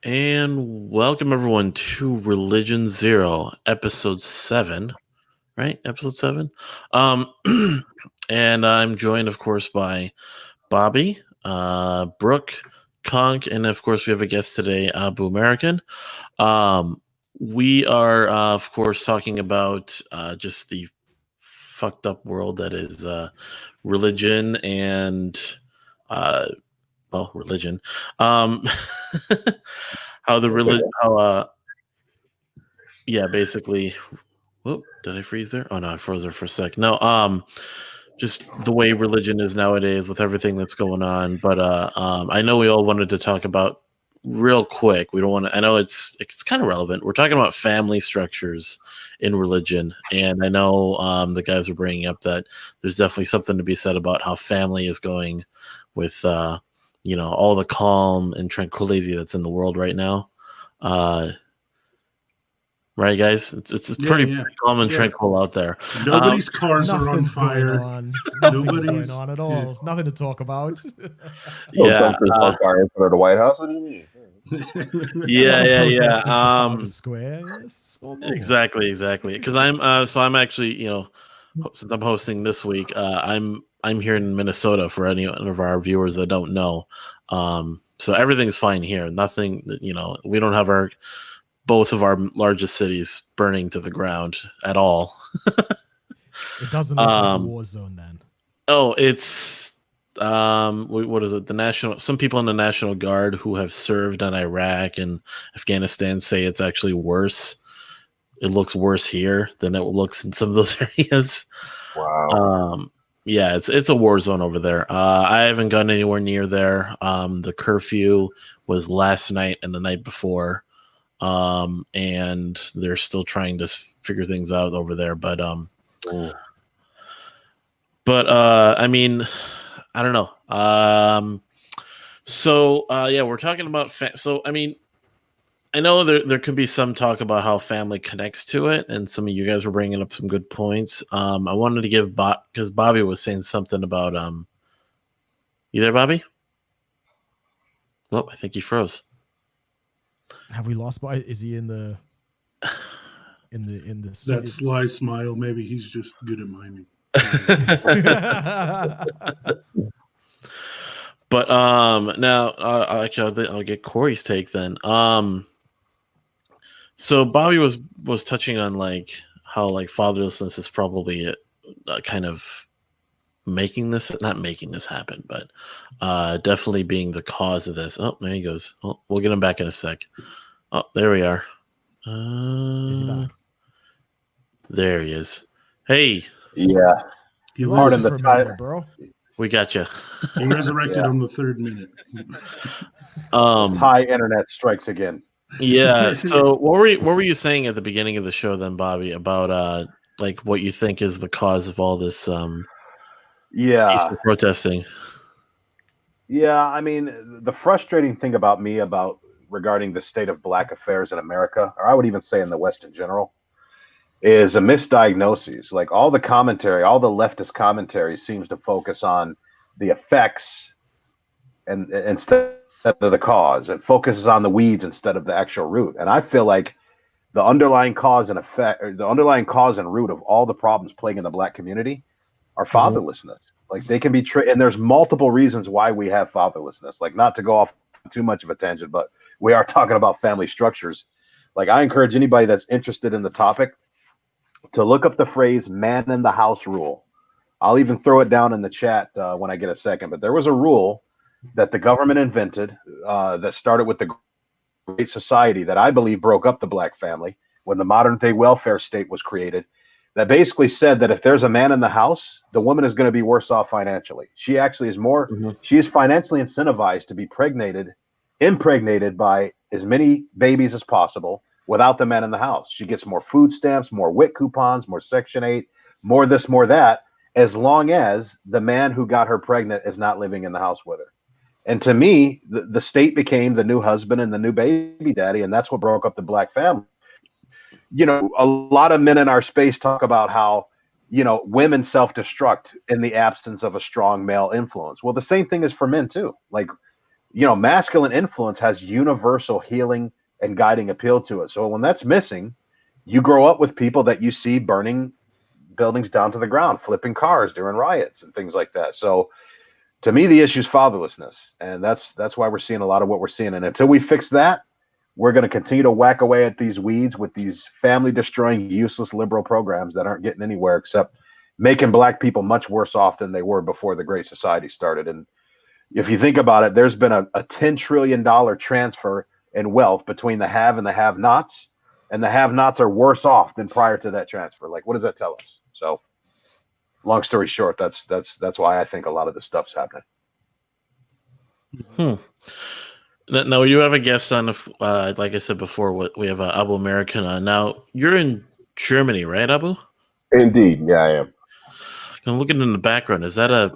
And welcome everyone to Religion Zero, episode 7, right? Episode 7. And I'm joined, of course, by Bobby, Brooke, CONK, and of course, we have a guest today, Abuamerican. We are, of course, talking about just the fucked up world that is religion and religion. How the religion, basically. Whoop, did I freeze there? Oh no, I froze there for a sec. No, just the way religion is nowadays with everything that's going on. But I know we all wanted to talk about real quick. We don't want to. I know it's kind of relevant. We're talking about family structures in religion, and I know the guys are bringing up that there's definitely something to be said about how family is going with all the calm and tranquility that's in the world right now. Right, guys? It's pretty calm and tranquil out there. Nobody's cars are on Nothing's fire. going on. Nothing's going on at all. Nothing to talk about. Yeah. Car in front of the White House. What do you mean? Yeah. Trafalgar Square. Exactly. Because I'm actually, since I'm hosting this week, I'm here in Minnesota for any of our viewers that don't know. So everything's fine here. Nothing, we don't have both of our largest cities burning to the ground at all. It doesn't look like a war zone then. Oh, it's what is it? Some people in the National Guard who have served in Iraq and Afghanistan say it's actually worse. It looks worse here than it looks in some of those areas. Wow. Yeah, it's a war zone over there. I haven't gone anywhere near there. The curfew was last night and the night before. And they're still trying to figure things out over there. But I mean, I don't know. We're talking about so I mean, I know there could be some talk about how family connects to it, and some of you guys were bringing up some good points. I wanted to give because Bobby was saying something about you there, Bobby? Oh, I think he froze. Have we lost Bobby? Is he in the that sly smile? Maybe he's just good at miming. But now actually I'll get Corey's take then. So Bobby was touching on like how like fatherlessness is probably kind of not making this happen, but definitely being the cause of this. Oh, there he goes. Oh, we'll get him back in a sec. Oh, there we are. Is he back? There he is. Hey. Yeah. He Pardon the title, bro. We got you. He resurrected on the 3rd minute. Thai internet strikes again. Yeah. So what were you saying at the beginning of the show then, Bobby, about like what you think is the cause of all this peaceful protesting? Yeah, I mean, the frustrating thing about regarding the state of Black affairs in America, or I would even say in the West in general, is a misdiagnosis. Like all the leftist commentary seems to focus on the effects and instead of the cause. It focuses on the weeds instead of the actual root. And I feel like the underlying cause and root of all the problems plaguing the Black community are fatherlessness. Like they can be and there's multiple reasons why we have fatherlessness. Like not to go off too much of a tangent, but we are talking about family structures. Like I encourage anybody that's interested in the topic to look up the phrase "man in the house rule." I'll even throw it down in the chat when I get a second. But there was a rule that the government invented that started with the Great Society that I believe broke up the Black family when the modern day welfare state was created. That basically said that if there's a man in the house, the woman is going to be worse off financially. She actually is she is financially incentivized to be impregnated by as many babies as possible without the man in the house. She gets more food stamps, more WIC coupons, more Section 8, more this, more that, as long as the man who got her pregnant is not living in the house with her. And to me, the state became the new husband and the new baby daddy, and that's what broke up the Black family. A lot of men in our space talk about how, women self-destruct in the absence of a strong male influence. Well, the same thing is for men too. Like masculine influence has universal healing and guiding appeal to it. So when that's missing, you grow up with people that you see burning buildings down to the ground, flipping cars during riots and things like that. So to me, the issue is fatherlessness, and that's why we're seeing a lot of what we're seeing. And until we fix that, we're going to continue to whack away at these weeds with these family-destroying, useless liberal programs that aren't getting anywhere except making black people much worse off than they were before the Great Society started. And if you think about it, there's been a $10 trillion transfer in wealth between the have and the have-nots, and the have-nots are worse off than prior to that transfer. Like, what does that tell us? So, long story short, that's why I think a lot of this stuff's happening. Now, you have a guest on, like I said before, we have Abuamerican on. Now, you're in Germany, right, Abu? Indeed, yeah, I am. I'm looking in the background. Is that a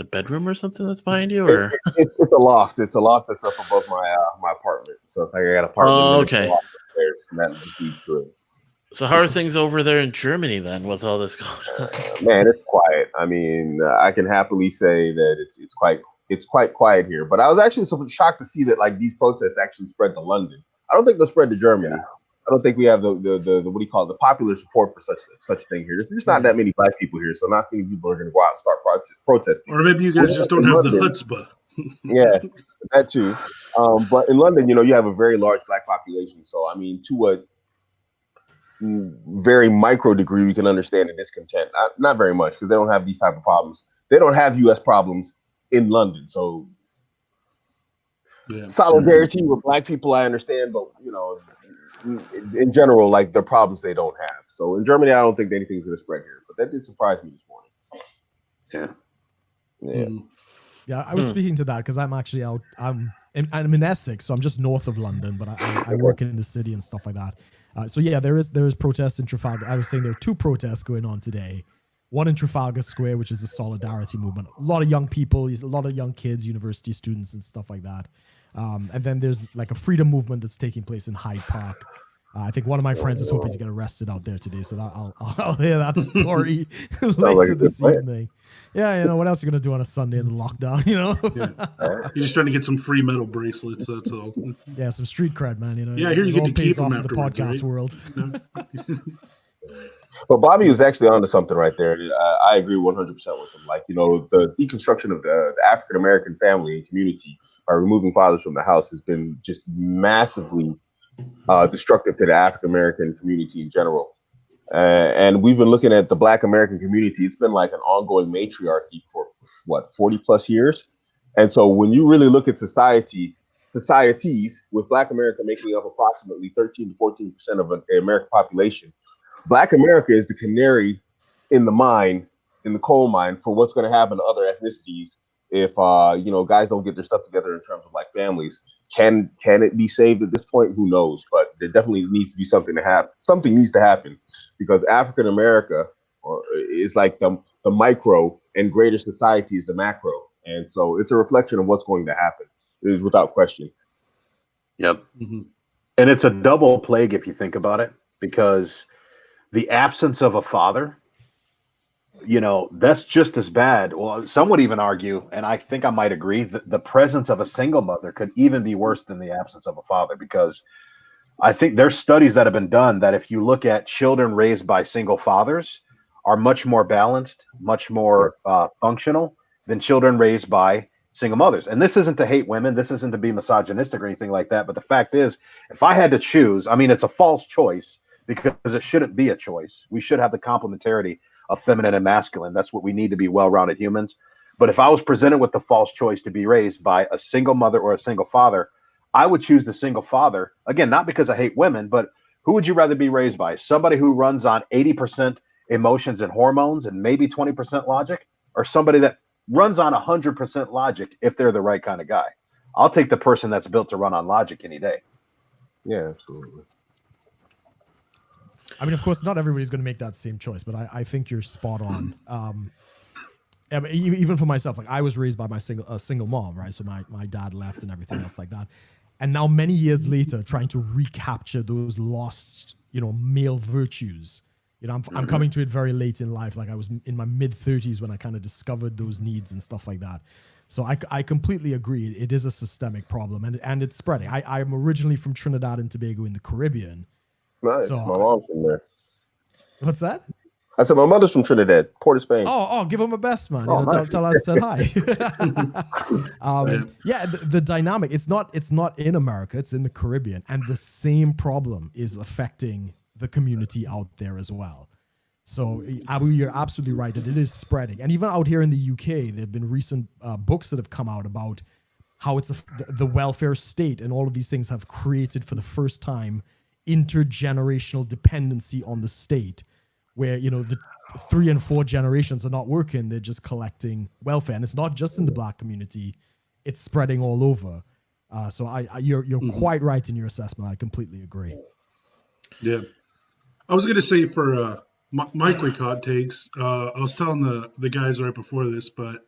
bedroom or something that's behind you, or it's a loft? It's a loft that's up above my apartment. So it's like I got an apartment. Oh, okay. Upstairs, and that just leads to it. So how are things over there in Germany then, with all this going on? Man, it's quiet. I mean, I can happily say that it's quite quiet here. But I was actually so shocked to see that like these protests actually spread to London. I don't think they'll spread to Germany. Yeah. I don't think we have the what do you call it, the popular support for such thing here. There's not that many black people here, so not many people are going to go out and start protesting. Or maybe you guys just don't have the chutzpah. Yeah, that too. But in London, you have a very large black population. So I mean, to a very micro degree, we can understand the discontent. Not very much, because they don't have these type of problems. They don't have U.S. problems in London. So solidarity with black people, I understand, but in general, like the problems they don't have. So in Germany, I don't think anything's going to spread here, but that did surprise me this morning. Yeah. I was speaking to that because I'm actually out. I'm in Essex, so I'm just north of London, but I work in the city and stuff like that. So yeah, there is protests in Trafalgar. I was saying there are two protests going on today. One in Trafalgar Square, which is a solidarity movement. A lot of young people, a lot of young kids, university students and stuff like that. And then there's like a freedom movement that's taking place in Hyde Park. I think one of my friends is hoping to get arrested out there today, so that I'll hear that story later this evening. Yeah, what else are you gonna do on a Sunday in the lockdown? You're just trying to get some free metal bracelets. That's all. Yeah, some street cred, man. Yeah, here you get to keep them after the podcast world. But Bobby was actually onto something right there. I agree 100% with him. Like, the deconstruction of the African American family and community by removing fathers from the house has been just massively destructive to the African American community in general. And we've been looking at the Black American community. It's been like an ongoing matriarchy for 40 plus years. And so when you really look at societies with Black America making up approximately 13 to 14% of the American population, Black America is the canary in the coal mine for what's going to happen to other ethnicities if guys don't get their stuff together in terms of like families. Can it be saved at this point? Who knows? But there definitely needs to be something to happen. Something needs to happen because African America is like the micro and greater society is the macro. And so it's a reflection of what's going to happen. It is without question. Yep. Mm-hmm. And it's a double plague if you think about it, because the absence of a father, that's just as bad. Well, some would even argue, and I think I might agree, that the presence of a single mother could even be worse than the absence of a father, because I think there's studies that have been done that if you look at children raised by single fathers are much more balanced, much more functional than children raised by single mothers. And this isn't to hate women. This isn't to be misogynistic or anything like that. But the fact is, if I had to choose, I mean, it's a false choice because it shouldn't be a choice. We should have the complementarity of feminine and masculine. That's what we need to be well-rounded humans. But if I was presented with the false choice to be raised by a single mother or a single father, I would choose the single father. Again, not because I hate women, but who would you rather be raised by? Somebody who runs on 80% emotions and hormones and maybe 20% logic, or somebody that runs on 100% logic if they're the right kind of guy? I'll take the person that's built to run on logic any day. Yeah, absolutely. I mean, of course, not everybody's going to make that same choice, but I think you're spot on. Even for myself, like I was raised by my single mom, right? So my dad left and everything else like that. And now many years later, trying to recapture those lost, male virtues. I'm coming to it very late in life. Like I was in my mid 30s when I kind of discovered those needs and stuff like that. So I completely agree. It is a systemic problem, and it's spreading. I'm originally from Trinidad and Tobago in the Caribbean. Nice. So My mom's from there. What's that? I said my mother's from Trinidad, Port of Spain. Oh, give him a best, man. Oh, nice. Tell us said hi. The dynamic. It's not in America. It's in the Caribbean, and the same problem is affecting the community out there as well. So, Abu, you're absolutely right that it is spreading, and even out here in the UK, there have been recent books that have come out about how it's the welfare state, and all of these things have created for the first time intergenerational dependency on the state, where the 3 and 4 generations are not working; they're just collecting welfare, and it's not just in the Black community; it's spreading all over. So, you're quite right in your assessment. I completely agree. Yeah, I was gonna say for my quick hot takes. I was telling the guys right before this, but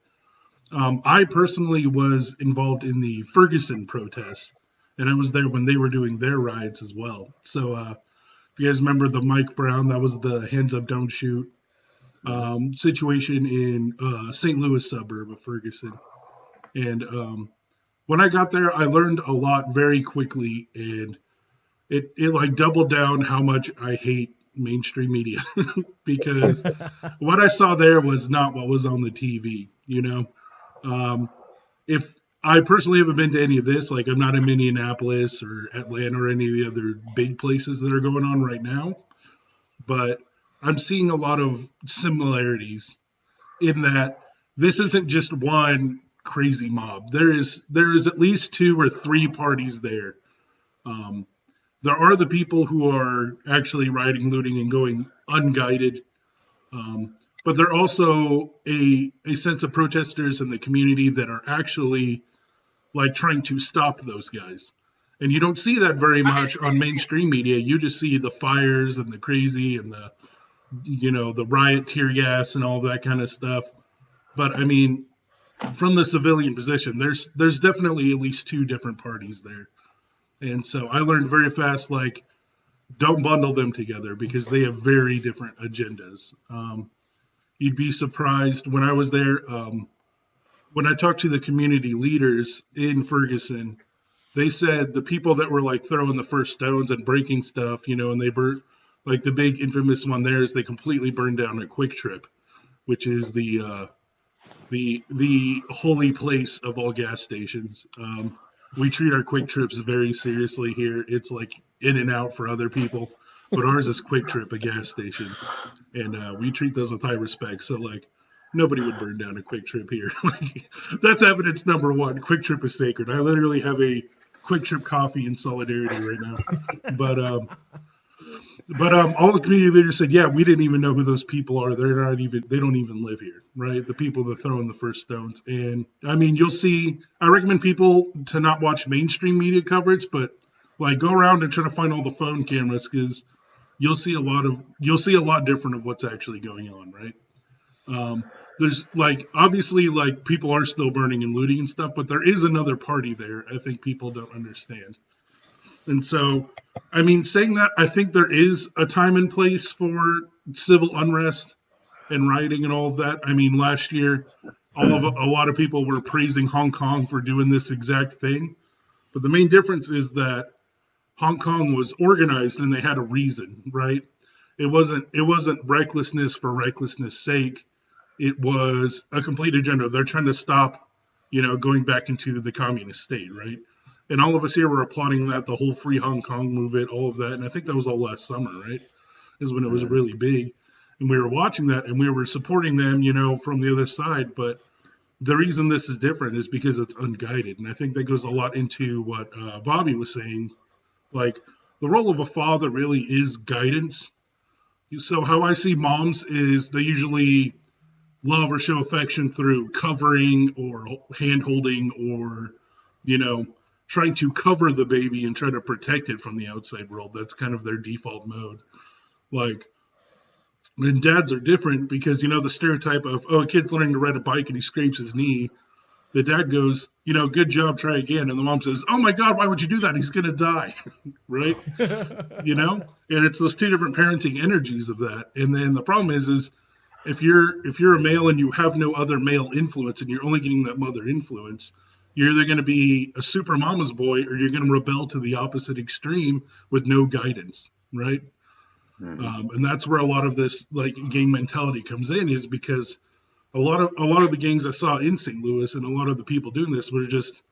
I personally was involved in the Ferguson protests, and I was there when they were doing their riots as well. So if you guys remember the Mike Brown, that was the hands up, don't shoot situation in St. Louis suburb of Ferguson. And when I got there, I learned a lot very quickly, and it like doubled down how much I hate mainstream media because what I saw there was not what was on the TV. If I personally haven't been to any of this, like I'm not in Minneapolis or Atlanta or any of the other big places that are going on right now, but I'm seeing a lot of similarities in that this isn't just one crazy mob. There is at least 2 or 3 parties there. There are the people who are actually rioting, looting, and going unguided. But there are also a sense of protesters in the community that are actually like trying to stop those guys. And you don't see that very much on mainstream media. You just see the fires and the crazy and the riot tear gas and all that kind of stuff. But I mean, from the civilian position, there's definitely at least 2 different parties there. And so I learned very fast, like, don't bundle them together because they have very different agendas. You'd be surprised when I was there, when I talked to the community leaders in Ferguson, they said the people that were like throwing the first stones and breaking stuff, and they burnt, like the big infamous one there is they completely burned down a Quick Trip, which is the holy place of all gas stations. We treat our Quick Trips very seriously here. It's like in and out for other people, but ours is Quick Trip, a gas station, and we treat those with high respect. So like nobody would burn down a Quick Trip here. Like, that's evidence number 1. Quick Trip is sacred. I literally have a Quick Trip coffee in solidarity right now. But all the community leaders said, yeah, we didn't even know who those people are. They don't even live here, right? The people that throw in the first stones. And I mean, you'll see, I recommend people to not watch mainstream media coverage, but like go around and try to find all the phone cameras because you'll see a lot different of what's actually going on, right? There's like, obviously like people are still burning and looting and stuff, but there is another party there. I think people don't understand. And so, I mean, saying that, I think there is a time and place for civil unrest and rioting and all of that. I mean, last year, a lot of people were praising Hong Kong for doing this exact thing. But the main difference is that Hong Kong was organized and they had a reason, right? It wasn't recklessness for recklessness' sake. It was a complete agenda. They're trying to stop, going back into the communist state, right? And all of us here were applauding that, the whole Free Hong Kong movement, all of that. And I think that was all last summer, right? Is when it was really big. And we were watching that and we were supporting them, from the other side. But the reason this is different is because it's unguided. And I think that goes a lot into what Bobby was saying. Like, the role of a father really is guidance. So how I see moms is they usually love or show affection through covering or hand-holding or, trying to cover the baby and try to protect it from the outside world. That's kind of their default mode. Like, and dads are different because, the stereotype of, a kid's learning to ride a bike and he scrapes his knee. The dad goes, good job, try again. And the mom says, oh my God, why would you do that? He's going to die. Right. And it's those 2 different parenting energies of that. And then the problem is if you're a male and you have no other male influence and you're only getting that mother influence, you're either going to be a super mama's boy or you're going to rebel to the opposite extreme with no guidance, right? And that's where a lot of this like gang mentality comes in, is because a lot of the gangs I saw in St. Louis and a lot of the people doing this were just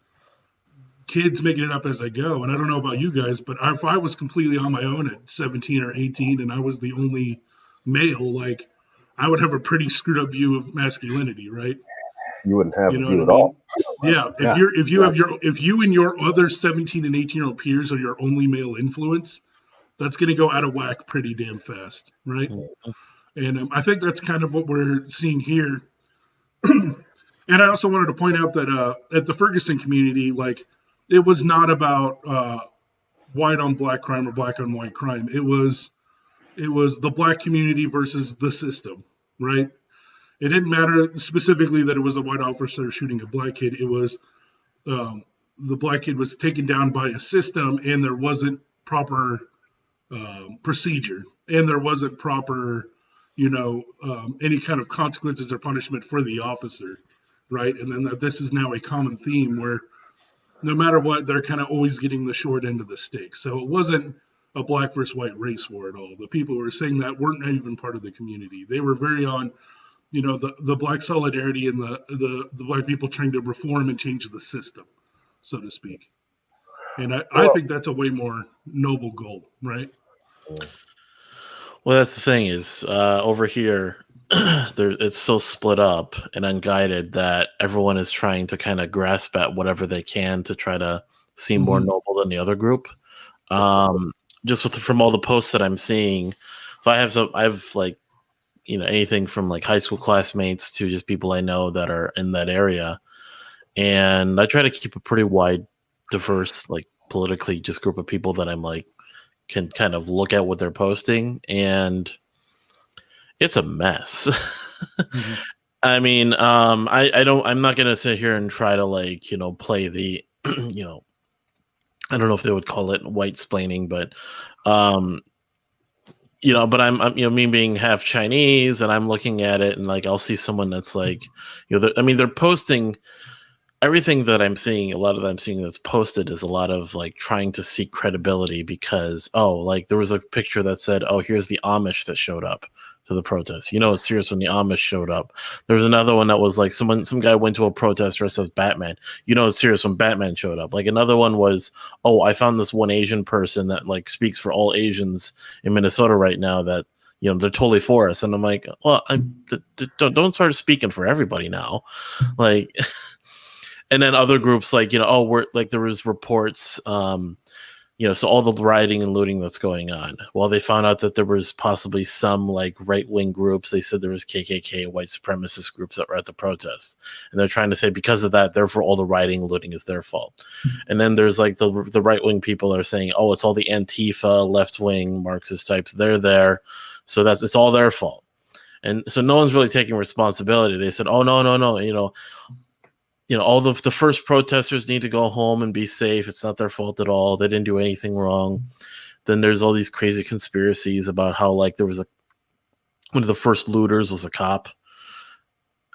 kids making it up as I go. And I don't know about you guys, but if I was completely on my own at 17 or 18 and I was the only male, like I would have a pretty screwed up view of masculinity, right? You wouldn't have You a know view what I at mean? all. Yeah. Yeah. If you and your other 17 and 18-year-old peers are your only male influence, that's going to go out of whack pretty damn fast, right? And I think that's kind of what we're seeing here. And I also wanted to point out that at the Ferguson community, like it was not about white on black crime or black on white crime. It was the black community versus the system, right? It didn't matter specifically that it was a white officer shooting a black kid. It was the black kid was taken down by a system, and there wasn't proper procedure, and there wasn't proper, any kind of consequences or punishment for the officer, right? And then that this is now a common theme where no matter what, they're kind of always getting the short end of the stick. So it wasn't a black versus white race war at all. The people who were saying that weren't even part of the community. They were very on, the black solidarity and the black people trying to reform and change the system, so to speak. And I think that's a way more noble goal, right? Well, that's the thing is over here, it's so split up and unguided that everyone is trying to kind of grasp at whatever they can to try to seem more noble than the other group. Just from all the posts that I'm seeing, so I have like, anything from like high school classmates to just people I know that are in that area, and I try to keep a pretty wide, diverse, like politically just group of people that I'm like can kind of look at what they're posting, and it's a mess. I mean, I'm not gonna sit here and try to like, play the, I don't know if they would call it white splaining, but, but I'm me being half Chinese and I'm looking at it and like, I'll see someone that's like, they're posting everything that I'm seeing. A lot of that I'm seeing that's posted is a lot of like trying to seek credibility because, like there was a picture that said, oh, here's the Amish that showed up to the protest. It's serious when the Amish showed up. There was another one that was like some guy went to a protest dressed as Batman. It's serious when Batman showed up. Like another one was, oh, I found this one Asian person that like speaks for all Asians in Minnesota right now that, they're totally for us. And I'm like, well, don't start speaking for everybody now. Like, and then other groups like, we're like, there was reports, so all the rioting and looting that's going on. Well, they found out that there was possibly some like right-wing groups. They said there was KKK, white supremacist groups that were at the protest. And they're trying to say because of that, therefore all the rioting and looting is their fault. And then there's like the right-wing people are saying, oh, it's all the Antifa, left-wing Marxist types. They're there. So it's all their fault. And so no one's really taking responsibility. They said, oh, no. All the first protesters need to go home and be safe. It's not their fault at all. They didn't do anything wrong. Then there's all these crazy conspiracies about how like there was one of the first looters was a cop.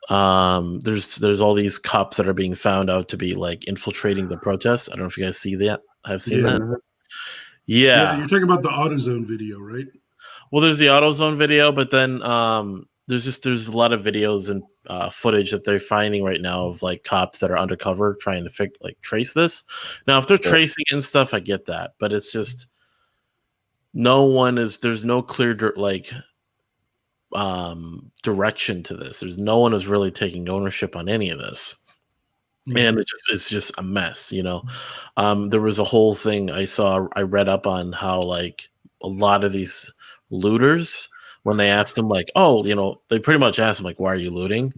There's all these cops that are being found out to be like infiltrating the protests. I don't know if you guys see that. I've seen that. Yeah. You're talking about the AutoZone video, right? Well, there's the AutoZone video, but then there's a lot of videos and footage that they're finding right now of like cops that are undercover trying to trace this. Now, if they're tracing and stuff, I get that, but it's just there's no clear direction to this. There's no one who's really taking ownership on any of this. And it's just a mess, There was a whole thing I read up on how like a lot of these looters, when they asked him like, oh, they pretty much asked him like, why are you looting?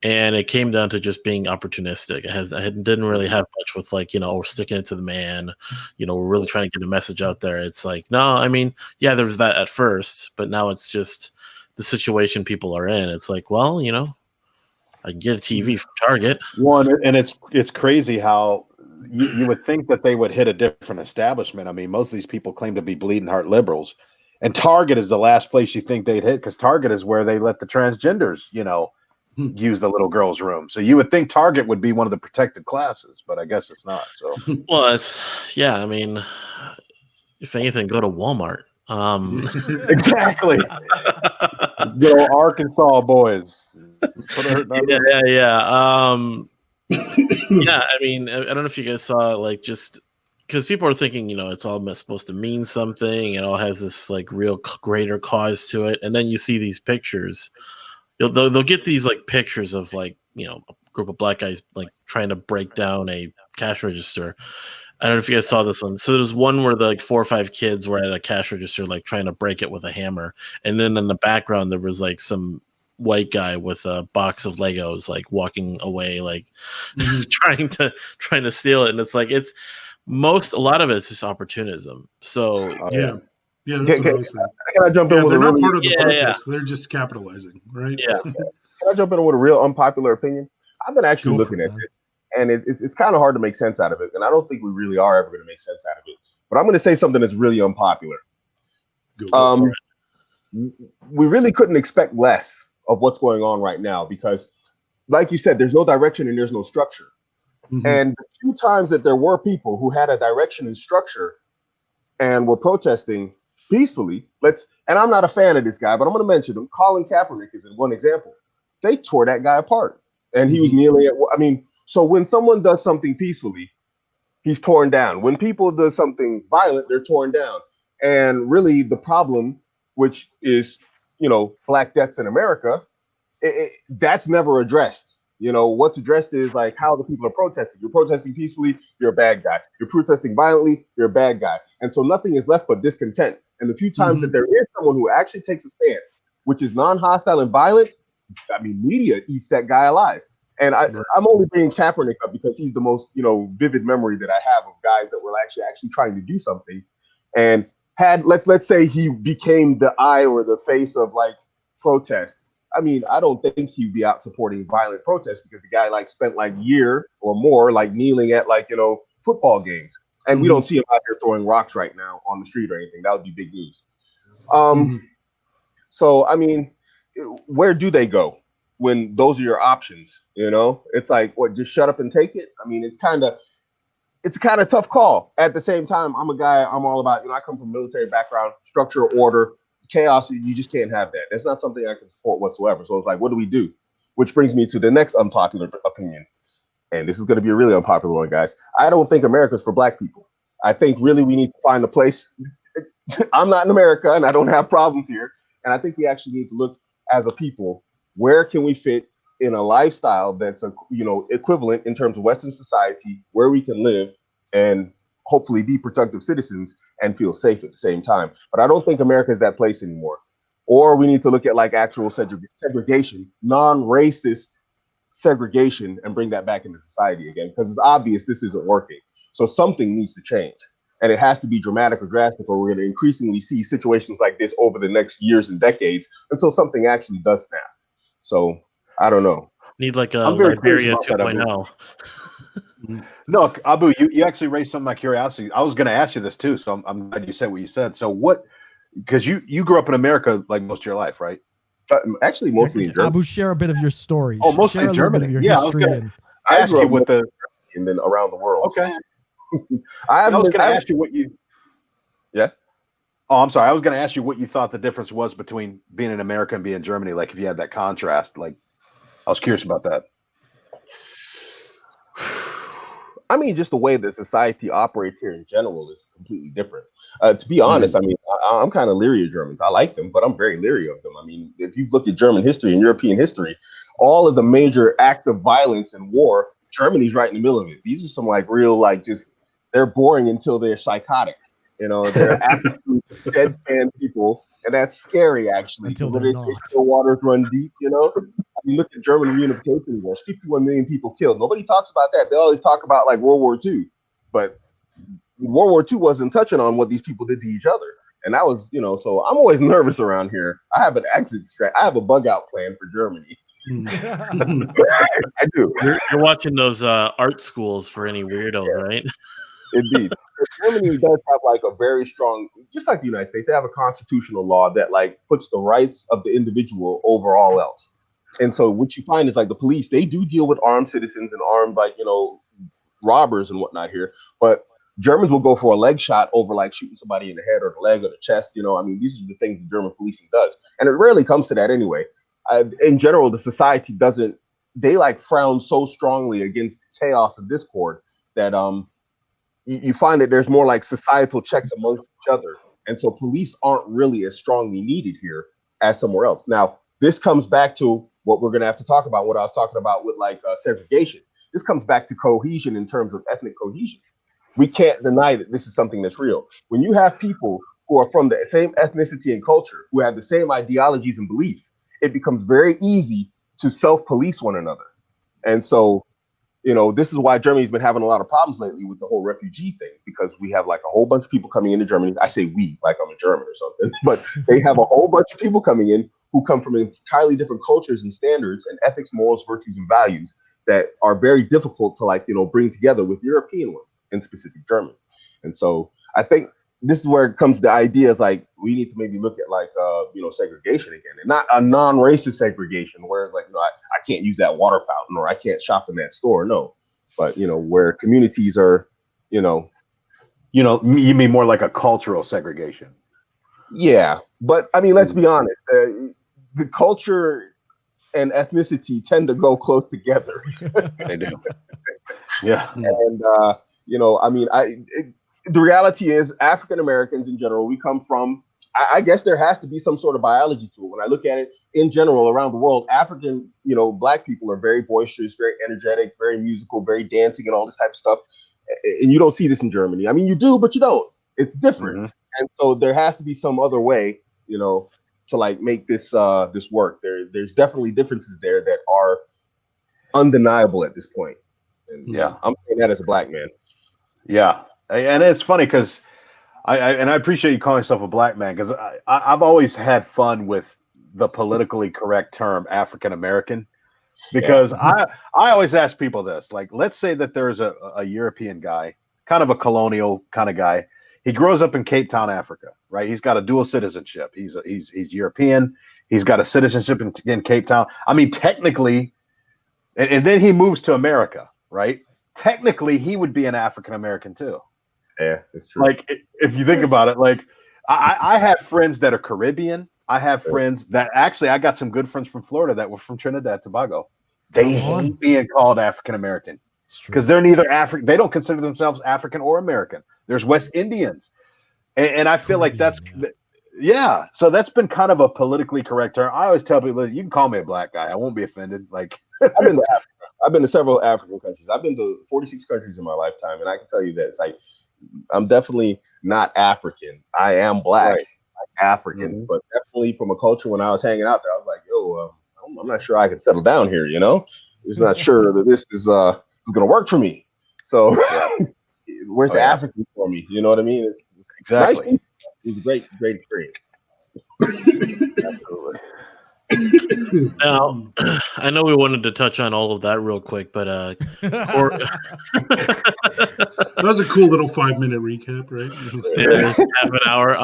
And it came down to just being opportunistic. It didn't really have much with like, we're sticking it to the man, we're really trying to get a message out there. It's like, no, I mean, yeah, there was that at first, but now it's just the situation people are in. It's like, well, I can get a TV from Target. One, and it's crazy how you would think that they would hit a different establishment. I mean, most of these people claim to be bleeding heart liberals, And Target is the last place you think they'd hit, because Target is where they let the transgenders, use the little girl's room. So you would think Target would be one of the protected classes, but I guess it's not. So Well, I mean, if anything, go to Walmart. exactly. Arkansas boys. Yeah. Yeah, I mean, I don't know if you guys saw, like, just because people are thinking, it's all supposed to mean something. It all has this like real greater cause to it, and then you see these pictures. They'll get these like pictures of like a group of black guys like trying to break down a cash register. I don't know if you guys saw this one. So there's one where the 4 or 5 kids were at a cash register like trying to break it with a hammer, and then in the background there was like some white guy with a box of Legos like walking away like trying to steal it. And it's like a lot of it's just opportunism. So yeah, that's what I was saying. Can I jump in with they're a not really, part of the protest. They're just capitalizing, right? Yeah. Can I jump in with a real unpopular opinion? I've been actually looking at this, and it's kind of hard to make sense out of it, and I don't think we really are ever going to make sense out of it. But I'm going to say something that's really unpopular. We really couldn't expect less of what's going on right now because, like you said, there's no direction and there's no structure. Mm-hmm. And the few times that there were people who had a direction and structure and were protesting peacefully, and I'm not a fan of this guy, but I'm going to mention him. Colin Kaepernick is one example. They tore that guy apart, and he was kneeling so when someone does something peacefully, he's torn down. When people do something violent, they're torn down. And really the problem, which is, Black deaths in America, that's never addressed. What's addressed is like how the people are protesting. You're protesting peacefully, you're a bad guy. You're protesting violently, you're a bad guy. And so nothing is left but discontent. And the few times that there is someone who actually takes a stance, which is non-hostile and violent, media eats that guy alive. And I'm only bringing Kaepernick up because he's the most, vivid memory that I have of guys that were actually trying to do something. And let's say he became the eye or the face of like protest. I don't think he'd be out supporting violent protests because the guy spent a year or more kneeling at football games. And we don't see him out here throwing rocks right now on the street or anything. That would be big news. So, where do they go when those are your options? It's just shut up and take it. It's a kind of tough call. At the same time, I'm a guy, I'm all about, I come from a military background, structure, order, chaos. You just can't have that. That's not something I can support whatsoever. So it's what do we do? Which brings me to the next unpopular opinion. And this is going to be a really unpopular one, guys. I don't think America's for Black people. I think really we need to find a place. I'm not in America and I don't have problems here. And I think we actually need to look as a people, where can we fit in a lifestyle that's equivalent in terms of Western society, where we can live and hopefully be productive citizens and feel safe at the same time. But I don't think America is that place anymore. Or we need to look at actual segregation, non-racist segregation, and bring that back into society again, because it's obvious this isn't working. So something needs to change, and it has to be dramatic or drastic, or we're going to increasingly see situations like this over the next years and decades until something actually does snap. So I don't know. Need a Liberia 2.0. No, Abu, you actually raised some of my curiosity. I was going to ask you this too, so I'm glad you said what you said. So because you grew up in America most of your life, right? Actually, mostly in Germany. Abu, share a bit of your story. Oh, mostly in Germany. Yeah, I was going to ask you what and then around the world. Okay. I was going to ask you what you. Yeah. Oh, I'm sorry. I was going to ask you what you thought the difference was between being in America and being in Germany. If you had that contrast, I was curious about that. Just the way that society operates here in general is completely different. To be honest, I'm kind of leery of Germans. I like them, but I'm very leery of them. If you look at German history and European history, all of the major acts of violence and war, Germany's right in the middle of it. These are some real, they're boring until they're psychotic. They're absolute deadpan people, and that's scary, actually. Until they're not. The waters run deep, Look at German reunification wars, 51 million people killed. Nobody talks about that. They always talk about World War II, but World War II wasn't touching on what these people did to each other. And that was, so I'm always nervous around here. I have an exit strat. I have a bug out plan for Germany. I do. You're watching those art schools for any weirdo, right? Indeed. But Germany does have like a very strong, just like the United States, they have a constitutional law that like puts the rights of the individual over all else. And so what you find is like the police, they do deal with armed citizens and armed, like, robbers and whatnot here. But Germans will go for a leg shot over like shooting somebody in the head or the leg or the chest. These are the things the German policing does. And it rarely comes to that anyway. In general, the society doesn't, they like frown so strongly against chaos and discord that you find that there's more like societal checks amongst each other. And so police aren't really as strongly needed here as somewhere else. Now, this comes back to what we're going to have to talk about, what I was talking about with like segregation. This comes back to cohesion in terms of ethnic cohesion. We can't deny that this is something that's real. When you have people who are from the same ethnicity and culture, who have the same ideologies and beliefs, it becomes very easy to self-police one another. And so, this is why Germany's been having a lot of problems lately with the whole refugee thing, because we have like a whole bunch of people coming into Germany. I say we, like I'm a German or something, but they have a whole bunch of people coming in who come from entirely different cultures and standards and ethics, morals, virtues, and values that are very difficult to bring together with European ones, in specific German. And so I think this is where it comes to the idea is like we need to maybe look at like segregation again, and not a non-racist segregation where like I can't use that water fountain or I can't shop in that store. No, but where communities are, you mean more like a cultural segregation. Yeah, but I mean, let's be honest. The culture and ethnicity tend to go close together. They do. Yeah, and the reality is African Americans in general, we come from, I guess there has to be some sort of biology to it. When I look at it in general around the world, African, Black people are very boisterous, very energetic, very musical, very dancing and all this type of stuff. And you don't see this in Germany. I mean, you do, but you don't. It's different. Mm-hmm. And so there has to be some other way, to like make this this work. There's definitely differences there that are undeniable at this point. And yeah, I'm saying that as a Black man. Yeah. And it's funny because I appreciate you calling yourself a Black man, because I've always had fun with the politically correct term African American, because I always ask people this, like, let's say that there's a European guy, kind of a colonial kind of guy. He grows up in Cape Town, Africa, right? He's got a dual citizenship. He's European. He's got a citizenship in Cape Town. I mean, technically, and then he moves to America, right? Technically, he would be an African American too. Yeah, it's true. Like, if you think about it, like I have friends that are Caribbean. I have friends that actually, I got some good friends from Florida that were from Trinidad, Tobago. They hate being called African American because they're neither African. They don't consider themselves African or American. There's West Indians, and I feel like that's So that's been kind of a politically correct term. I always tell people, you can call me a Black guy. I won't be offended. Like, I've been to several African countries. I've been to 46 countries in my lifetime, and I can tell you that it's like I'm definitely not African. I am Black, like Africans, but definitely from a culture. When I was hanging out there, I was like, yo, I'm not sure I can settle down here. It's not sure that this is going to work for me. So where's the African for me? You know what I mean? It's exactly. Nice. It was a great experience. Absolutely. Now, I know we wanted to touch on all of that real quick, but that was a cool little 5-minute recap, right? Yeah, half an hour.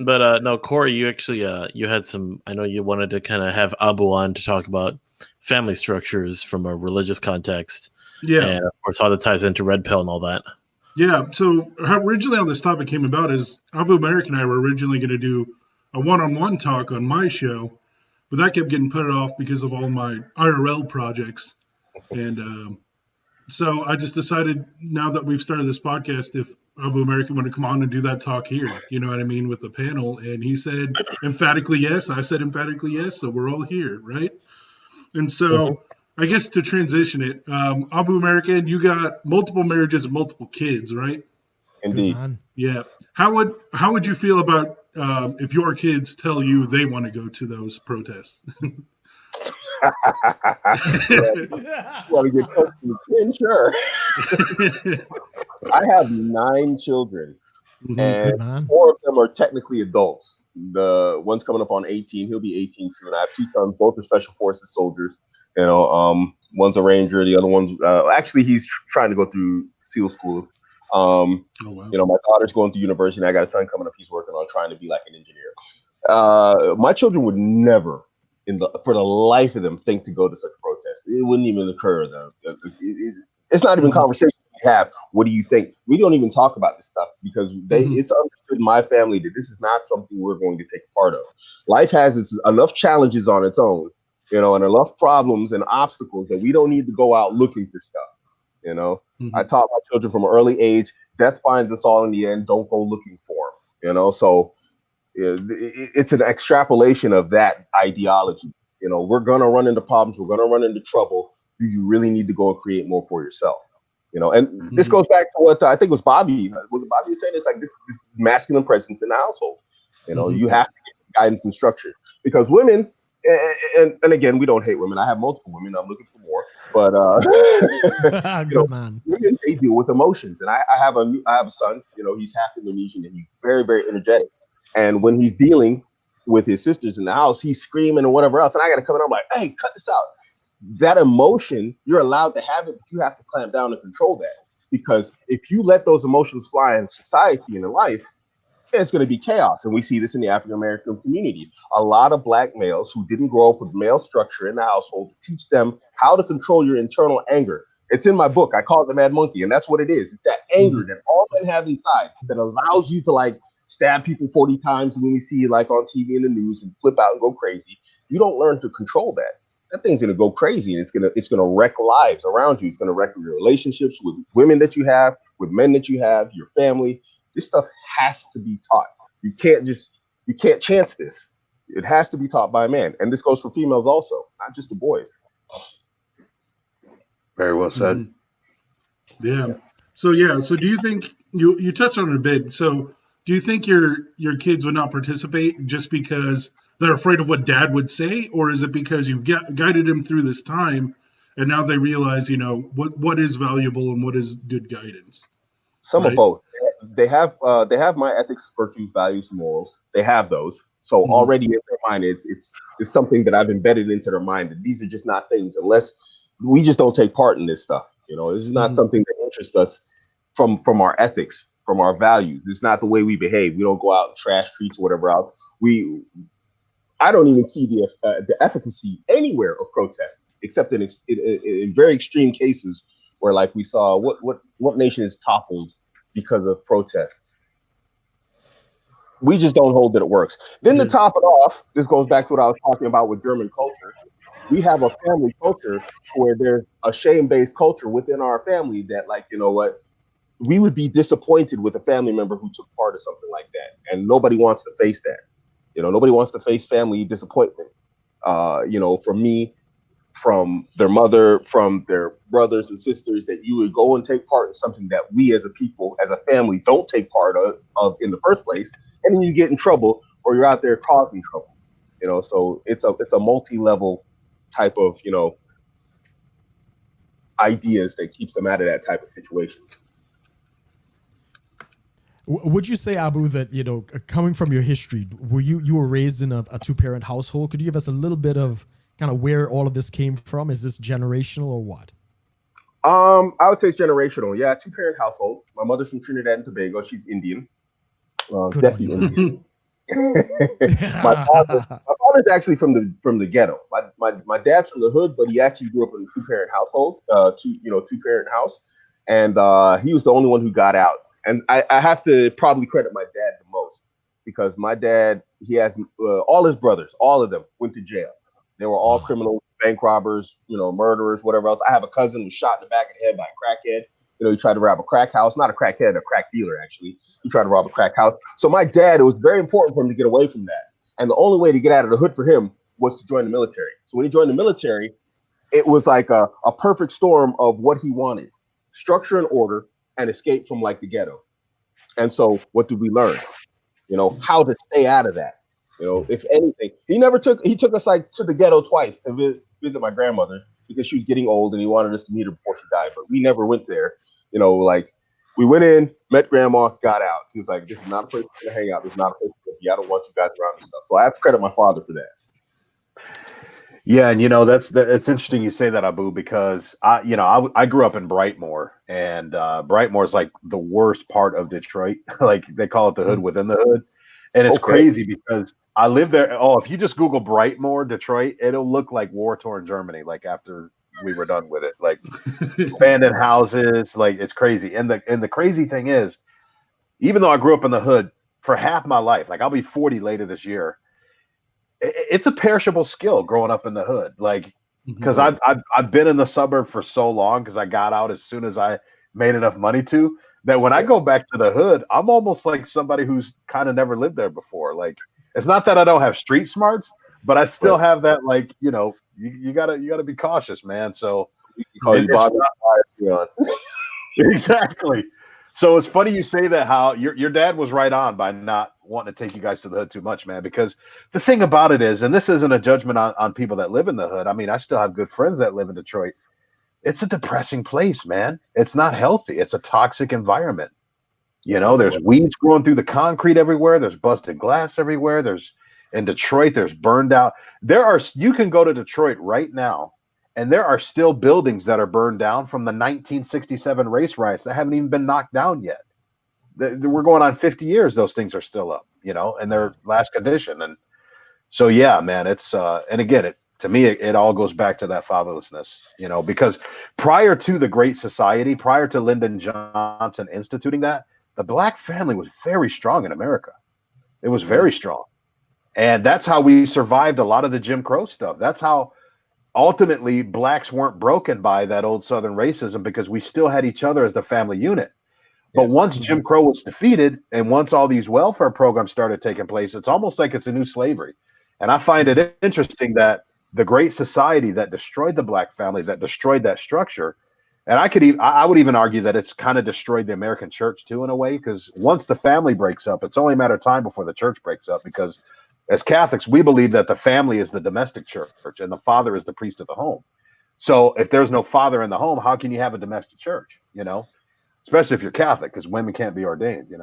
But no, Corey, you actually you had some. I know you wanted to kind of have Abu on to talk about family structures from a religious context. Yeah, and of course, how that ties into red pill and all that. Yeah. So originally, how this topic came about is Abuamerican and I were originally going to do a one-on-one talk on my show, but that kept getting put off because of all my IRL projects. And so I just decided, now that we've started this podcast, if Abuamerican want to come on and do that talk here, you know what I mean, with the panel. And he said emphatically yes. I said emphatically yes. So we're all here, right? And so I guess to transition it, Abuamerican, you got multiple marriages and multiple kids, right? Indeed. Yeah. How would you feel about if your kids tell you they want to go to those protests? Want to get close to the chin? Sure. I have 9 children, and 4 of them are technically adults. The one's coming up on 18; he'll be 18 soon. I have 2 sons, both are special forces soldiers. One's a ranger, the other one's actually he's trying to go through SEAL school. Oh, wow. You know, my daughter's going to university, and I got a son coming up. He's working on trying to be like an engineer. My children would never, for the life of them, think to go to such protests. It wouldn't even occur to them. It's not even conversations we have. What do you think? We don't even talk about this stuff because it's understood in my family that this is not something we're going to take part of. Life has enough challenges on its own, you know, and enough problems and obstacles that we don't need to go out looking for stuff. You know, I taught my children from an early age, death finds us all in the end. Don't go looking for them, you know? So it's an extrapolation of that ideology. You know, we're going to run into problems. We're going to run into trouble. Do you really need to go and create more for yourself? You know, and this goes back to what I think it was Bobby. Was it Bobby saying? It's like this is masculine presence in the household. You know, you have to get guidance and structure because women, and again, we don't hate women. I have multiple women. I'm looking for more, but Good man. women, they deal with emotions. And I have a son. You know, he's half Indonesian and he's very, very energetic. And when he's dealing with his sisters in the house, he's screaming or whatever else. And I got to come in. I'm like, hey, cut this out. That emotion, you're allowed to have it, but you have to clamp down and control that. Because if you let those emotions fly in society and in life, it's going to be chaos. And we see this in the African American community. A lot of Black males who didn't grow up with male structure in the household teach them how to control your internal anger. It's in my book. I call it the Mad Monkey. And that's what it is. It's that anger that all men have inside that allows you to like stab people 40 times when we see like on TV and the news and flip out and go crazy. You don't learn to control that. That thing's gonna go crazy, and it's gonna wreck lives around you. It's gonna wreck your relationships with women that you have, with men that you have, your family. This stuff has to be taught. You can't chance this. It has to be taught by a man, and this goes for females also, not just the boys. Very well said. Yeah. So do you think you touched on it a bit? So do you think your kids would not participate just because they're afraid of what dad would say, or is it because you've guided them through this time and now they realize, you know, what is valuable and what is good guidance? Some of both. They have my ethics, virtues, values, morals. They have those. So already in their mind, it's something that I've embedded into their mind that these are just not things unless we just don't take part in this stuff. You know, this is not something that interests us from our ethics, from our values. It's not the way we behave. We don't go out and trash streets or whatever else. I don't even see the efficacy anywhere of protests, except in very extreme cases where, like we saw, what nation is toppled because of protests. We just don't hold that it works. Then to top it off, this goes back to what I was talking about with German culture. We have a family culture where there's a shame-based culture within our family that, like, you know what, we would be disappointed with a family member who took part of something like that, and nobody wants to face that. You know, nobody wants to face family disappointment. You know, from me, from their mother, from their brothers and sisters, that you would go and take part in something that we as a people, as a family, don't take part of in the first place, and then you get in trouble or you're out there causing trouble. You know, so it's a multi-level type of, you know, ideas that keeps them out of that type of situations. Would you say, Abu, that, you know, coming from your history, you were raised in a two-parent household? Could you give us a little bit of kind of where all of this came from? Is this generational or what? I would say it's generational. Yeah, two-parent household. My mother's from Trinidad and Tobago. She's Indian. Desi Indian. my father's actually from the ghetto. My dad's from the hood, but he actually grew up in a two-parent household, two-parent house, and he was the only one who got out. And I have to probably credit my dad the most because my dad, he has all his brothers, all of them went to jail. They were all criminals, bank robbers, you know, murderers, whatever else. I have a cousin who was shot in the back of the head by a crackhead. You know, he tried to rob a crack house, not a crackhead, a crack dealer, actually. He tried to rob a crack house. So my dad, it was very important for him to get away from that. And the only way to get out of the hood for him was to join the military. So when he joined the military, it was like a perfect storm of what he wanted: structure and order, and escape from like the ghetto. And so what did we learn? You know, how to stay out of that. You know, if anything, he took us like to the ghetto twice to visit my grandmother because she was getting old and he wanted us to meet her before she died. But we never went there. You know, like we went in, met grandma, got out. He was like, this is not a place to hang out. This is not a place to be. I don't want you guys around and stuff. So I have to credit my father for that. Yeah, and it's interesting you say that, Abu, because I grew up in Brightmoor, and Brightmoor is like the worst part of Detroit. Like they call it the hood within the hood, and it's Okay. crazy because I lived there. Oh, if you just Google Brightmoor, Detroit, it'll look like war-torn Germany. Like after we were done with it, like abandoned houses, like it's crazy. And the crazy thing is, even though I grew up in the hood for half my life, like I'll be 40 later this year, it's a perishable skill growing up in the hood. Like, because I've been in the suburb for so long because I got out as soon as I made enough money to that when I go back to the hood, I'm almost like somebody who's kind of never lived there before. Like, it's not that I don't have street smarts, but I still Right. have that, like, you gotta be cautious, man. So We can call you it's Bobby. exactly. So it's funny you say that, how your dad was right on by not wanting to take you guys to the hood too much, man. Because the thing about it is, and this isn't a judgment on people that live in the hood. I mean, I still have good friends that live in Detroit. It's a depressing place, man. It's not healthy. It's a toxic environment. There's weeds growing through the concrete everywhere. There's busted glass everywhere. In Detroit, there's burned out. You can go to Detroit right now, and there are still buildings that are burned down from the 1967 race riots that haven't even been knocked down yet. We're going on 50 years. Those things are still up, in their last condition. And so, yeah, man, it's, and again, to me, it all goes back to that fatherlessness, because prior to the Great Society, prior to Lyndon Johnson instituting that, the black family was very strong in America. It was very strong. And that's how we survived a lot of the Jim Crow stuff. That's how ultimately blacks weren't broken by that old Southern racism, because we still had each other as the family unit. But once Jim Crow was defeated and once all these welfare programs started taking place, it's almost like it's a new slavery. And I find it interesting that the Great Society that destroyed the black family, that destroyed that structure, and I would even argue that it's kind of destroyed the American church too, in a way, because once the family breaks up, it's only a matter of time before the church breaks up. Because as Catholics, we believe that the family is the domestic church and the father is the priest of the home. So if there's no father in the home, how can you have a domestic church? Especially if you're Catholic, because women can't be ordained.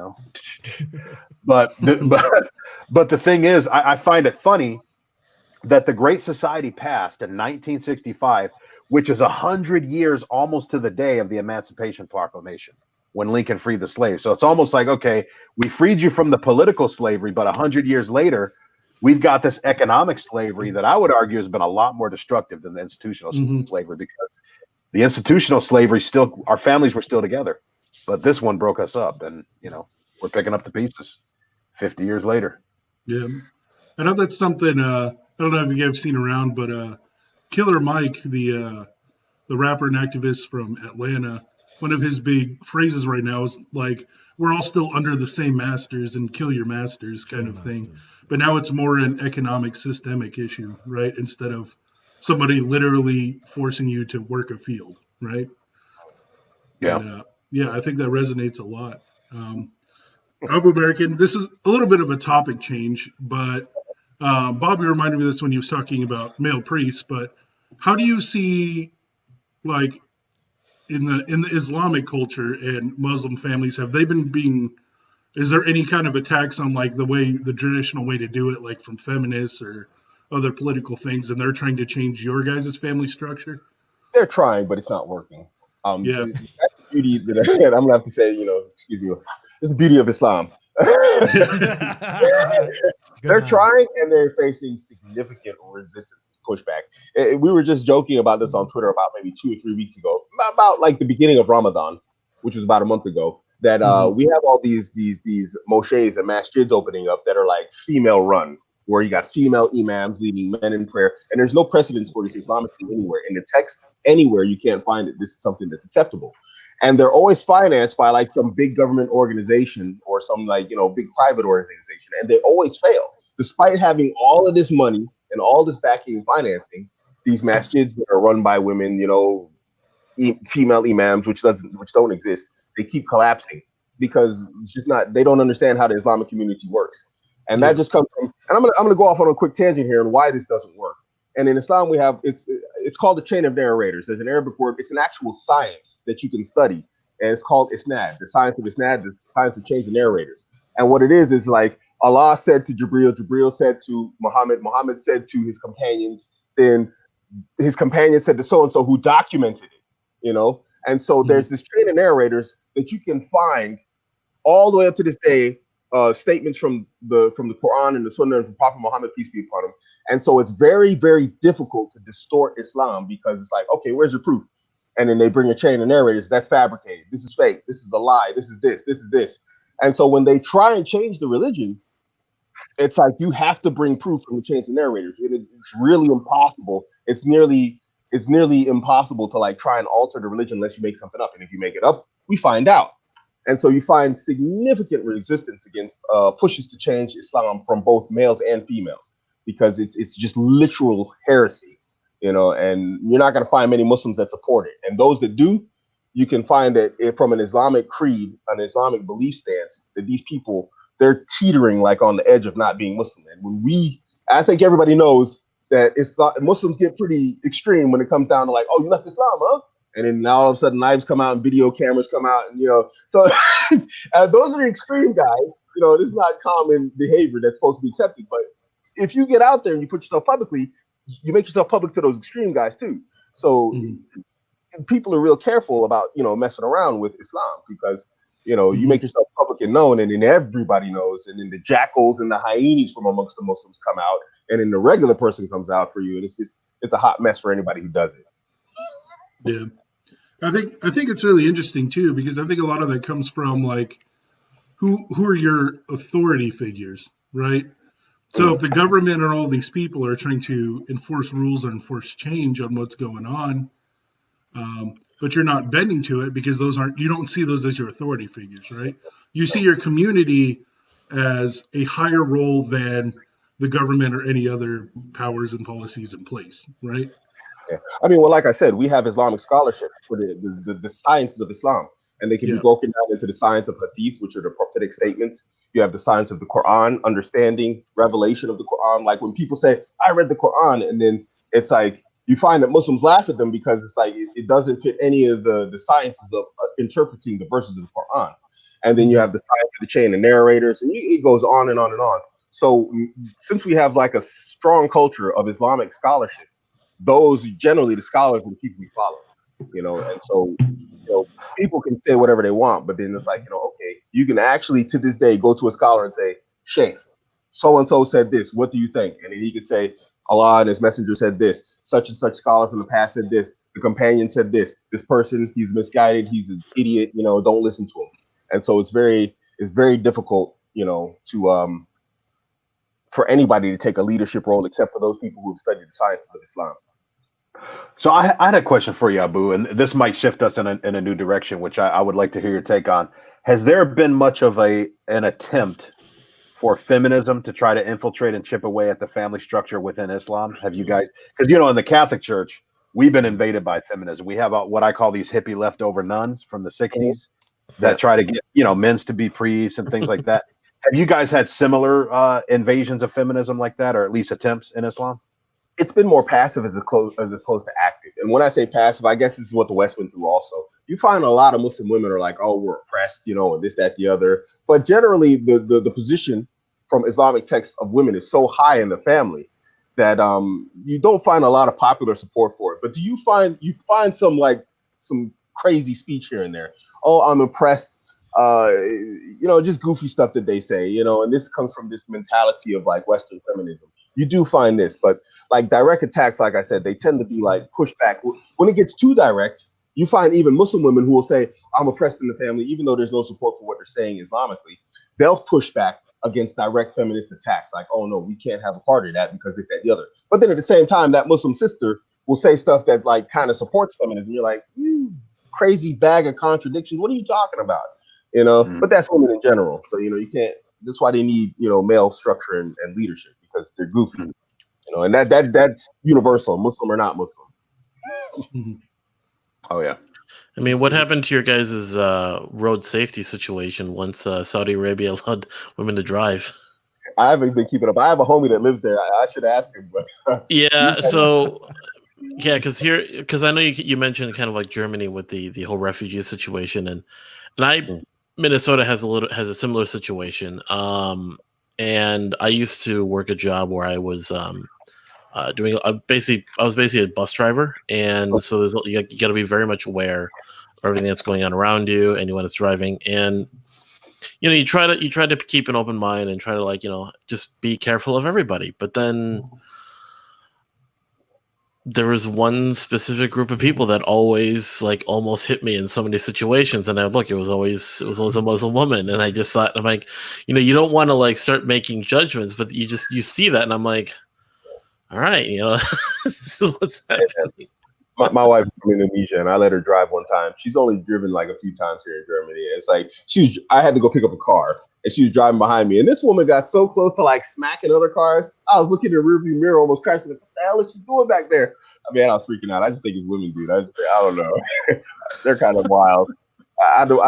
But the thing is, I find it funny that the Great Society passed in 1965, which is 100 years almost to the day of the Emancipation Proclamation, when Lincoln freed the slaves. So it's almost like, okay, we freed you from the political slavery, but 100 years later, we've got this economic slavery that I would argue has been a lot more destructive than the institutional slavery, because the institutional slavery our families were still together, but this one broke us up, and we're picking up the pieces 50 years later. Yeah, I know that's something. I don't know if you guys have seen around, but Killer Mike, the rapper and activist from Atlanta, one of his big phrases right now is like, "We're all still under the same masters and kill your masters," kind of thing. But now it's more an economic, systemic issue, right? Instead of somebody literally forcing you to work a field, right? Yeah. And, yeah, I think that resonates a lot. Abuamerican, this is a little bit of a topic change, but Bobby reminded me of this when he was talking about male priests. But how do you see, like, in the Islamic culture and Muslim families, have they been being? Is there any kind of attacks on like the traditional way to do it, like from feminists or other political things, and they're trying to change your guys' family structure? They're trying, but it's not working. Yeah. That's the beauty that I'm gonna have to say. Excuse me. It's the beauty of Islam. They're trying, and they're facing significant resistance, pushback. We were just joking about this on Twitter about maybe 2 or 3 weeks ago, about like the beginning of Ramadan, which was about a month ago. That we have all these mosques and masjids opening up that are like female run, where you got female imams leading men in prayer, and there's no precedence for this Islamically anywhere in the text. Anywhere you can't find it. This is something that's acceptable. And they're always financed by like some big government organization or some big private organization, and they always fail despite having all of this money and all this backing and financing. These masjids that are run by women, female imams, which don't exist, they keep collapsing because it's just not. They don't understand how the Islamic community works, and that just comes from. And I'm gonna go off on a quick tangent here on why this doesn't work. And in Islam, we have it's called the chain of narrators. There's an Arabic word. It's an actual science that you can study, and it's called isnad, the science of isnad, the science of change the narrators. And what it is like Allah said to Jibril, Jibril said to Muhammad, Muhammad said to his companions. then his companion said to so-and-so who documented it, you know? And so there's this chain of narrators that you can find all the way up to this day, statements from the Quran and the Sunnah of Prophet Muhammad, peace be upon him. And so it's very, very difficult to distort Islam because it's like, okay, where's your proof? And then they bring a chain of narrators. That's fabricated. This is fake. This is a lie. This is this. This is this. And so when they try and change the religion, it's like you have to bring proof from the chains of narrators. It's really impossible. It's nearly impossible to like try and alter the religion unless you make something up. And if you make it up, we find out. And so you find significant resistance against pushes to change Islam from both males and females because it's just literal heresy, you know. And you're not going to find many Muslims that support it. And those that do, you can find that from an Islamic creed, an Islamic belief stance, that these people, they're teetering like on the edge of not being Muslim. And I think everybody knows that Muslims get pretty extreme when it comes down to like, oh, you left Islam, huh? And then now all of a sudden knives come out and video cameras come out, and you know, so those are the extreme guys. You know, this is not common behavior that's supposed to be accepted. But if you get out there and you put yourself publicly, you make yourself public to those extreme guys too. So people are real careful about, you know, messing around with Islam because, you know, you make yourself public and known, and then everybody knows, and then the jackals and the hyenas from amongst the Muslims come out, and then the regular person comes out for you, and it's a hot mess for anybody who does it. Yeah, I think it's really interesting too, because I think a lot of that comes from like who are your authority figures, right? So if the government and all these people are trying to enforce rules or enforce change on what's going on, but you're not bending to it because you don't see those as your authority figures, right? You see your community as a higher role than the government or any other powers and policies in place, right? Yeah. I mean, well, like I said, we have Islamic scholarship for the sciences of Islam, and they can be broken down into the science of Hadith, which are the prophetic statements. You have the science of the Quran, understanding, revelation of the Quran. Like when people say, I read the Quran, and then it's like, you find that Muslims laugh at them because it's like, it doesn't fit any of the sciences of interpreting the verses of the Quran. And then you have the science of the chain of narrators, and it goes on and on and on. So since we have like a strong culture of Islamic scholarship, those generally the scholars and the people we follow, you know. And so, you know, people can say whatever they want, but then it's like, you know, okay, you can actually to this day go to a scholar and say, Sheikh, so-and-so said this, what do you think? And then he can say, Allah and his messenger said this, such and such scholar from the past said this, the companion said this person, he's misguided, he's an idiot, you know, don't listen to him. And so it's very difficult, you know, to for anybody to take a leadership role except for those people who have studied the sciences of Islam. So I had a question for you, Abu, and this might shift us in a new direction, which I would like to hear your take on. Has there been much of an attempt for feminism to try to infiltrate and chip away at the family structure within Islam? Have you guys, because, you know, in the Catholic Church, we've been invaded by feminism. We have what I call these hippie leftover nuns from the 60s that try to get, you know, men's to be priests and things like that. Have you guys had similar invasions of feminism like that, or at least attempts in Islam? It's been more passive as opposed to active. And when I say passive, I guess this is what the West went through also. You find a lot of Muslim women are like, oh, we're oppressed, you know, and this, that, the other. But generally, the position from Islamic texts of women is so high in the family that you don't find a lot of popular support for it. But do you find some crazy speech here and there? Oh, I'm oppressed. You know, just goofy stuff that they say, you know, and this comes from this mentality of like Western feminism. You do find this, but like direct attacks, like I said, they tend to be like pushback. When it gets too direct, you find even Muslim women who will say, I'm oppressed in the family, even though there's no support for what they're saying Islamically. They'll push back against direct feminist attacks, like, oh no, we can't have a part of that because this, that, the other. But then at the same time, that Muslim sister will say stuff that like kind of supports feminism. You're like, you crazy bag of contradictions. What are you talking about? You know, but that's women in general. So, you know, you can't, that's why they need, you know, male structure and leadership, because they're goofy, you know, and that's universal, Muslim or not Muslim. Oh, yeah. I mean, what happened to your guys' road safety situation once Saudi Arabia allowed women to drive? I haven't been keeping up. I have a homie that lives there. I should ask him. But yeah, so yeah, because I know you mentioned kind of like Germany with the whole refugee situation, and Minnesota has a similar situation. And I used to work a job where I was doing. I was basically a bus driver, and so you got to be very much aware of everything that's going on around you, and when it's driving, and you try to keep an open mind and try to just be careful of everybody, but then there was one specific group of people that always almost hit me in so many situations, and it was always a Muslim woman, and I just thought, I'm like, you don't want to start making judgments, but you see that, and I'm like, all right, this is what's happening. My wife is from Indonesia, and I let her drive one time. She's only driven a few times here in Germany. It's I had to go pick up a car, and she was driving behind me. And this woman got so close to smacking other cars. I was looking in the rearview mirror, almost crashing. What the hell is she doing back there? I mean, I was freaking out. I just think it's women, dude. I don't know. They're kind of wild. I don't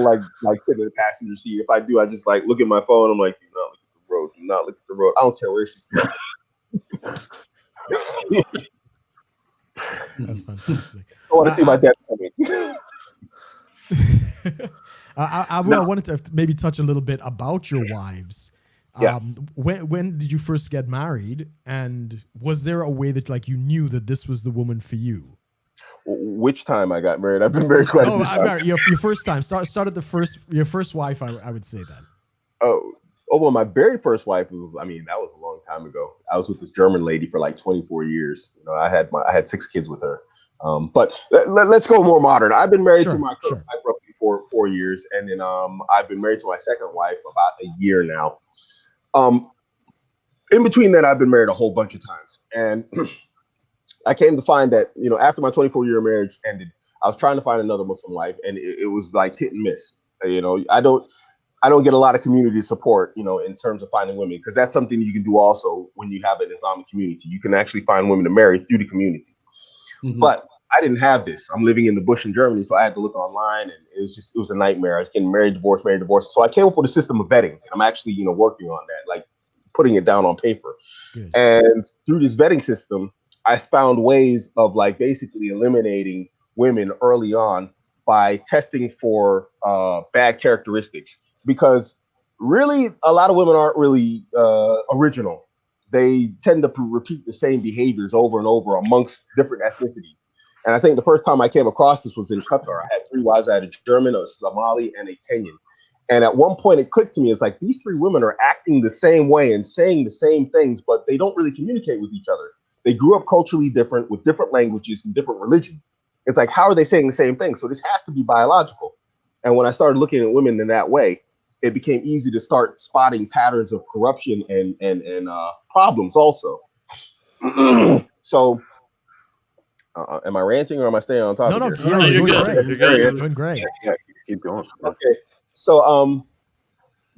like sitting in the passenger seat. If I do, I just look at my phone. I'm like, do not look at the road. Do not look at the road. I don't care where she's going. That's fantastic. I want to see my dad coming. I wanted to maybe touch a little bit about your wives. Yeah. When did you first get married, and was there a way that you knew that this was the woman for you? Which time I got married? I've been married quite a few times. Your first time. Started your first wife. I would say that. Well, my very first wife that was a long time ago. I was with this German lady for 24 years. I had 6 kids with her. But let's go more modern. I've been married to my current wife roughly for 4 years, and then I've been married to my second wife about a year now. In between that, I've been married a whole bunch of times, and I came to find that after my 24-year marriage ended, I was trying to find another Muslim wife, and it was hit and miss. I don't get a lot of community support, in terms of finding women, because that's something you can do also when you have an Islamic community. You can actually find women to marry through the community. Mm-hmm. But I didn't have this. I'm living in the bush in Germany, so I had to look online, and it was a nightmare. I was getting married, divorced. So I came up with a system of vetting, and I'm actually, working on that, putting it down on paper. Good. And through this vetting system, I found ways of basically eliminating women early on by testing for bad characteristics. Because really, a lot of women aren't really original. They tend to repeat the same behaviors over and over amongst different ethnicities. And I think the first time I came across this was in Qatar. I had 3 wives. I had a German, a Somali, and a Kenyan. And at one point, it clicked to me. It's these 3 women are acting the same way and saying the same things, but they don't really communicate with each other. They grew up culturally different, with different languages and different religions. It's how are they saying the same thing? So this has to be biological. And when I started looking at women in that way, it became easy to start spotting patterns of corruption and problems also. So, am I ranting or am I staying on topic? No, you're good. You're doing great. Yeah, keep going. Okay. So,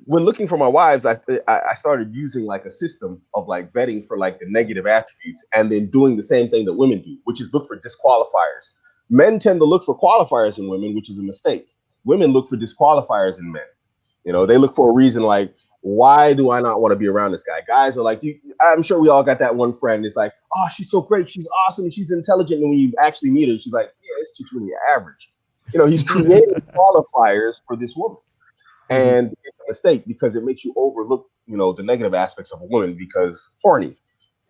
when looking for my wives, I started using a system of vetting for the negative attributes, and then doing the same thing that women do, which is look for disqualifiers. Men tend to look for qualifiers in women, which is a mistake. Women look for disqualifiers in men. They look for a reason why do I not want to be around this guy? Guys are I'm sure we all got that one friend. It's oh, she's so great. She's awesome. And she's intelligent. And when you actually meet her, she's yeah, it's just really average. He's creating qualifiers for this woman. And it's a mistake because it makes you overlook, the negative aspects of a woman because horny.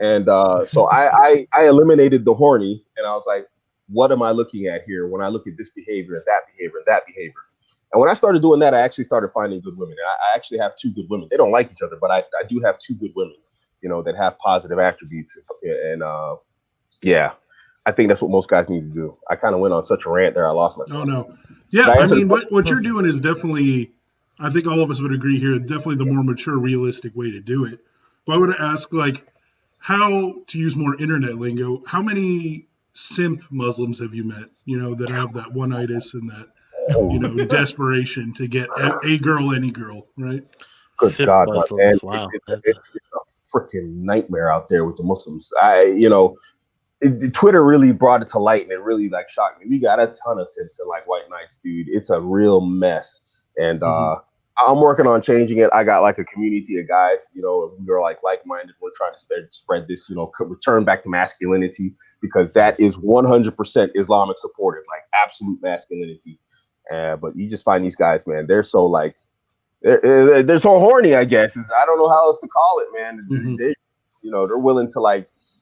And so I eliminated the horny, and I was what am I looking at here when I look at this behavior and that behavior and that behavior? And when I started doing that, I actually started finding good women. And I actually have 2 good women. They don't like each other, but I do have 2 good women, that have positive attributes. And yeah, I think that's what most guys need to do. I kind of went on such a rant there. I lost myself. Oh, no. Yeah, I mean, what you're doing is definitely, I think all of us would agree here, definitely the more mature, realistic way to do it. But I would ask, how, to use more internet lingo, how many simp Muslims have you met, that have that one-itis and that, desperation to get a girl, any girl, right? Good God, man. Wow. It's a freaking nightmare out there with the Muslims. Twitter really brought it to light, and it really shocked me. We got a ton of simps and white knights, dude. It's a real mess. And I'm working on changing it. I got a community of guys, we are like-minded. We're trying to spread this, return back to masculinity, because that is 100% Islamic supported, absolute masculinity. But you just find these guys, man, they're so they're so horny, I guess. I don't know how else to call it, man. They're willing to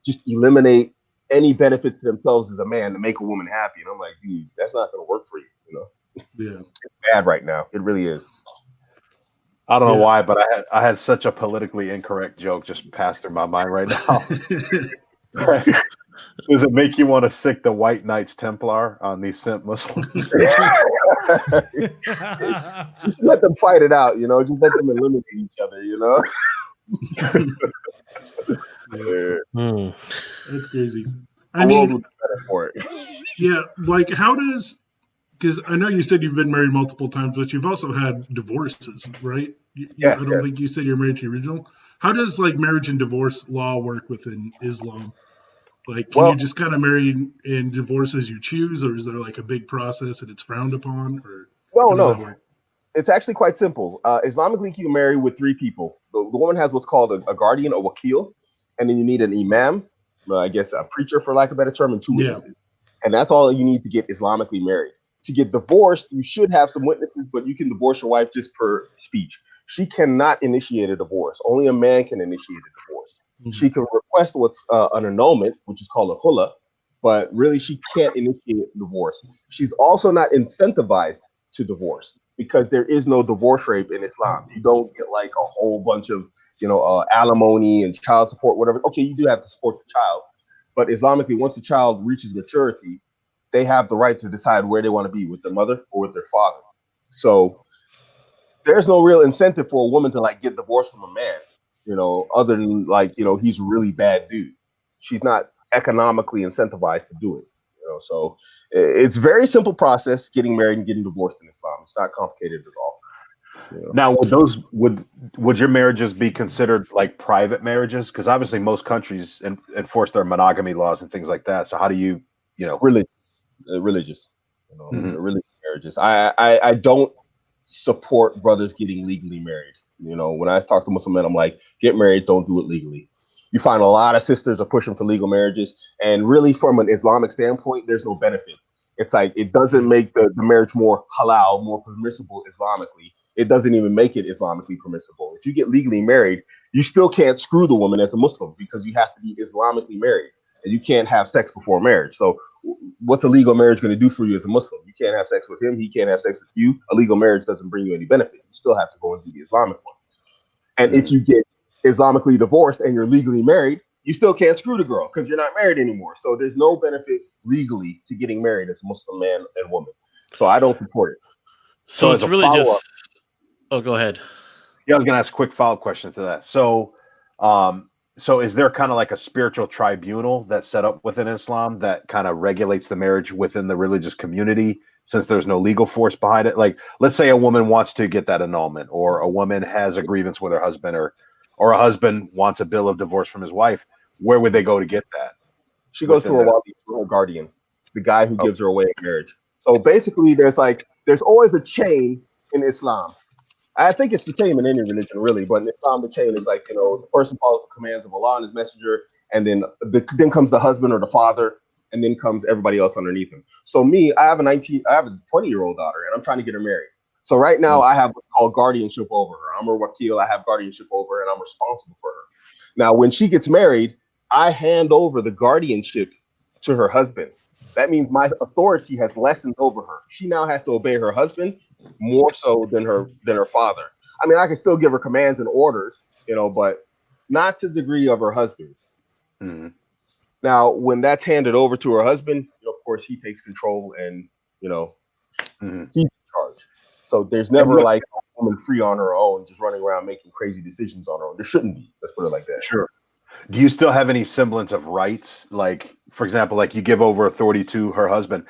just eliminate any benefits to themselves as a man to make a woman happy. And I'm like, dude, that's not going to work for you. You know, Yeah. it's bad right now. It really is. I don't know Yeah. why, but I had such a politically incorrect joke just pass through my mind right now. Does it make you want to sick the white Knights Templar on these simp Muslims? You should let them fight it out, you know, just let them eliminate each other, you know. Yeah. Hmm. That's crazy. The I world mean, would be better for it. yeah, like how does, because I know you said you've been married multiple times, but you've also had divorces, right? Yes, I don't think you said you're married to your original. How does like marriage and divorce law work within Islam? Like, can you Well, just kind of marry and divorce as you choose, or is there like a big process and it's frowned upon, or how does that no. work? It's actually quite simple. Islamically, you can marry with 3 people. The woman has what's called a guardian or wakil, and then you need an imam, I guess a preacher for lack of a better term, and 2 Yeah. witnesses. And that's all you need to get Islamically married. To get divorced, you should have some witnesses, but you can divorce your wife just per speech. She cannot initiate a divorce. Only a man can initiate a divorce. Mhm. She can request what's an annulment, which is called a khula, but really she can't initiate a divorce. She's also not incentivized to divorce because there is no divorce rape in Islam. You don't get like a whole bunch of, alimony and child support, whatever. Okay, you do have to support the child, but Islamically, once the child reaches maturity, they have the right to decide where they want to be, with their mother or with their father. So there's no real incentive for a woman to like get divorced from a man, other than like, he's a really bad dude. She's not economically incentivized to do it. So it's a very simple process, getting married and getting divorced in Islam. It's not complicated at all. Now, would your marriages be considered like private marriages? Because obviously most countries enforce their monogamy laws and things like that. So how do you, religious, Mhm. religious marriages? I don't support brothers getting legally married. When I talk to Muslim men, I'm like, get married, don't do it legally. You find a lot of sisters are pushing for legal marriages, and really, from an Islamic standpoint, there's no benefit. It's like it doesn't make the marriage more halal, more permissible Islamically. It doesn't even make it Islamically permissible. If you get legally married, you still can't screw the woman as a Muslim because you have to be Islamically married, and you can't have sex before marriage. So what's a legal marriage going to do for you as a Muslim? You can't have sex with him. He can't have sex with you. A legal marriage doesn't bring you any benefit. You still have to go and do the Islamic one. And if you get Islamically divorced and you're legally married, you still can't screw the girl because you're not married anymore. So there's no benefit legally to getting married as a Muslim man and woman. So I don't support it. So as it's a really follow-up- just. Oh, go ahead. Yeah, I was going to ask a quick follow-up question to that. So is there kind of like a spiritual tribunal that's set up within Islam that kind of regulates the marriage within the religious community, since there's no legal force behind it? Like, let's say a woman wants to get that annulment, or a woman has a grievance with her husband, or a husband wants a bill of divorce from his wife. Where would they go to get that? She goes to her wali, to her guardian, the guy who gives her away in marriage. So basically, there's always a chain in Islam. I think it's the same in any religion, really, but in Islam, the chain is like, the person follows the commands of Allah and His Messenger, and then comes the husband or the father, and then comes everybody else underneath him. So I have a 20-year-old daughter, and I'm trying to get her married. So right now, I have what's called guardianship over her. I'm her wakil. I have guardianship over her, and I'm responsible for her. Now, when she gets married, I hand over the guardianship to her husband. That means my authority has lessened over her. She now has to obey her husband more so than her father. I mean, I can still give her commands and orders, but not to the degree of her husband. Mm-hmm. Now, when that's handed over to her husband, of course, he takes control and, he's in charge. So there's never like a woman free on her own, just running around making crazy decisions on her own. There shouldn't be. Let's put it like that. Sure. Do you still have any semblance of rights? Like, for example, like you give over authority to her husband.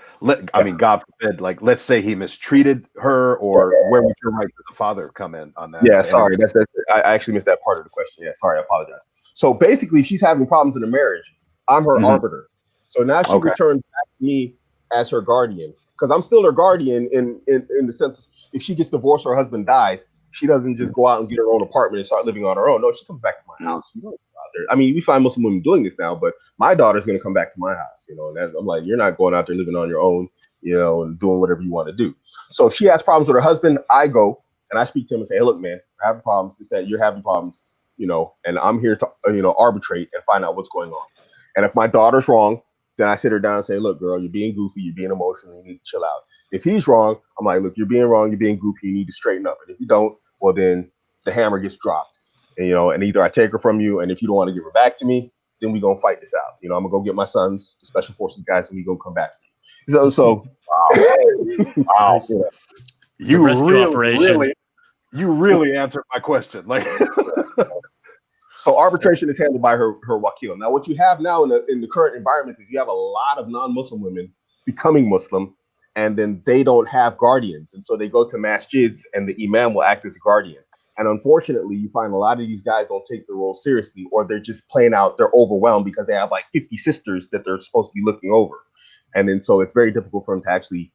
I mean, God forbid, like, let's say he mistreated her, or where would your right to the father come in on that? Yeah, sorry. That's I actually missed that part of the question. Yeah, sorry. I apologize. So basically, if she's having problems in the marriage, I'm her arbiter. So now she returns back to me as her guardian, because I'm still her guardian in the sense, if she gets divorced or her husband dies, she doesn't just go out and get her own apartment and start living on her own. No, she comes back to my house. You don't go out there. I mean, we find Muslim women doing this now, but my daughter's going to come back to my house, and I'm like, you're not going out there living on your own, and doing whatever you want to do. So if she has problems with her husband, I go and I speak to him and say, hey, look, man, we're having problems. It's that you're having problems, and I'm here to, arbitrate and find out what's going on. And if my daughter's wrong, then I sit her down and say, look, girl, you're being goofy, you're being emotional, you need to chill out. If he's wrong, I'm like, look, you're being wrong, you're being goofy, you need to straighten up. And if you don't, well, then the hammer gets dropped. And, and either I take her from you, and if you don't want to give her back to me, then we're going to fight this out. I'm going to go get my sons, the special forces guys, and we're going to come back. So Wow. The rescue operation. You really answered my question. Like, so arbitration is handled by her wakil. Now, what you have now in the current environment is you have a lot of non-Muslim women becoming Muslim, and then they don't have guardians. And so they go to masjids, and the imam will act as a guardian. And unfortunately, you find a lot of these guys don't take the role seriously, or they're just playing out, they're overwhelmed because they have like 50 sisters that they're supposed to be looking over. And then so it's very difficult for them to actually,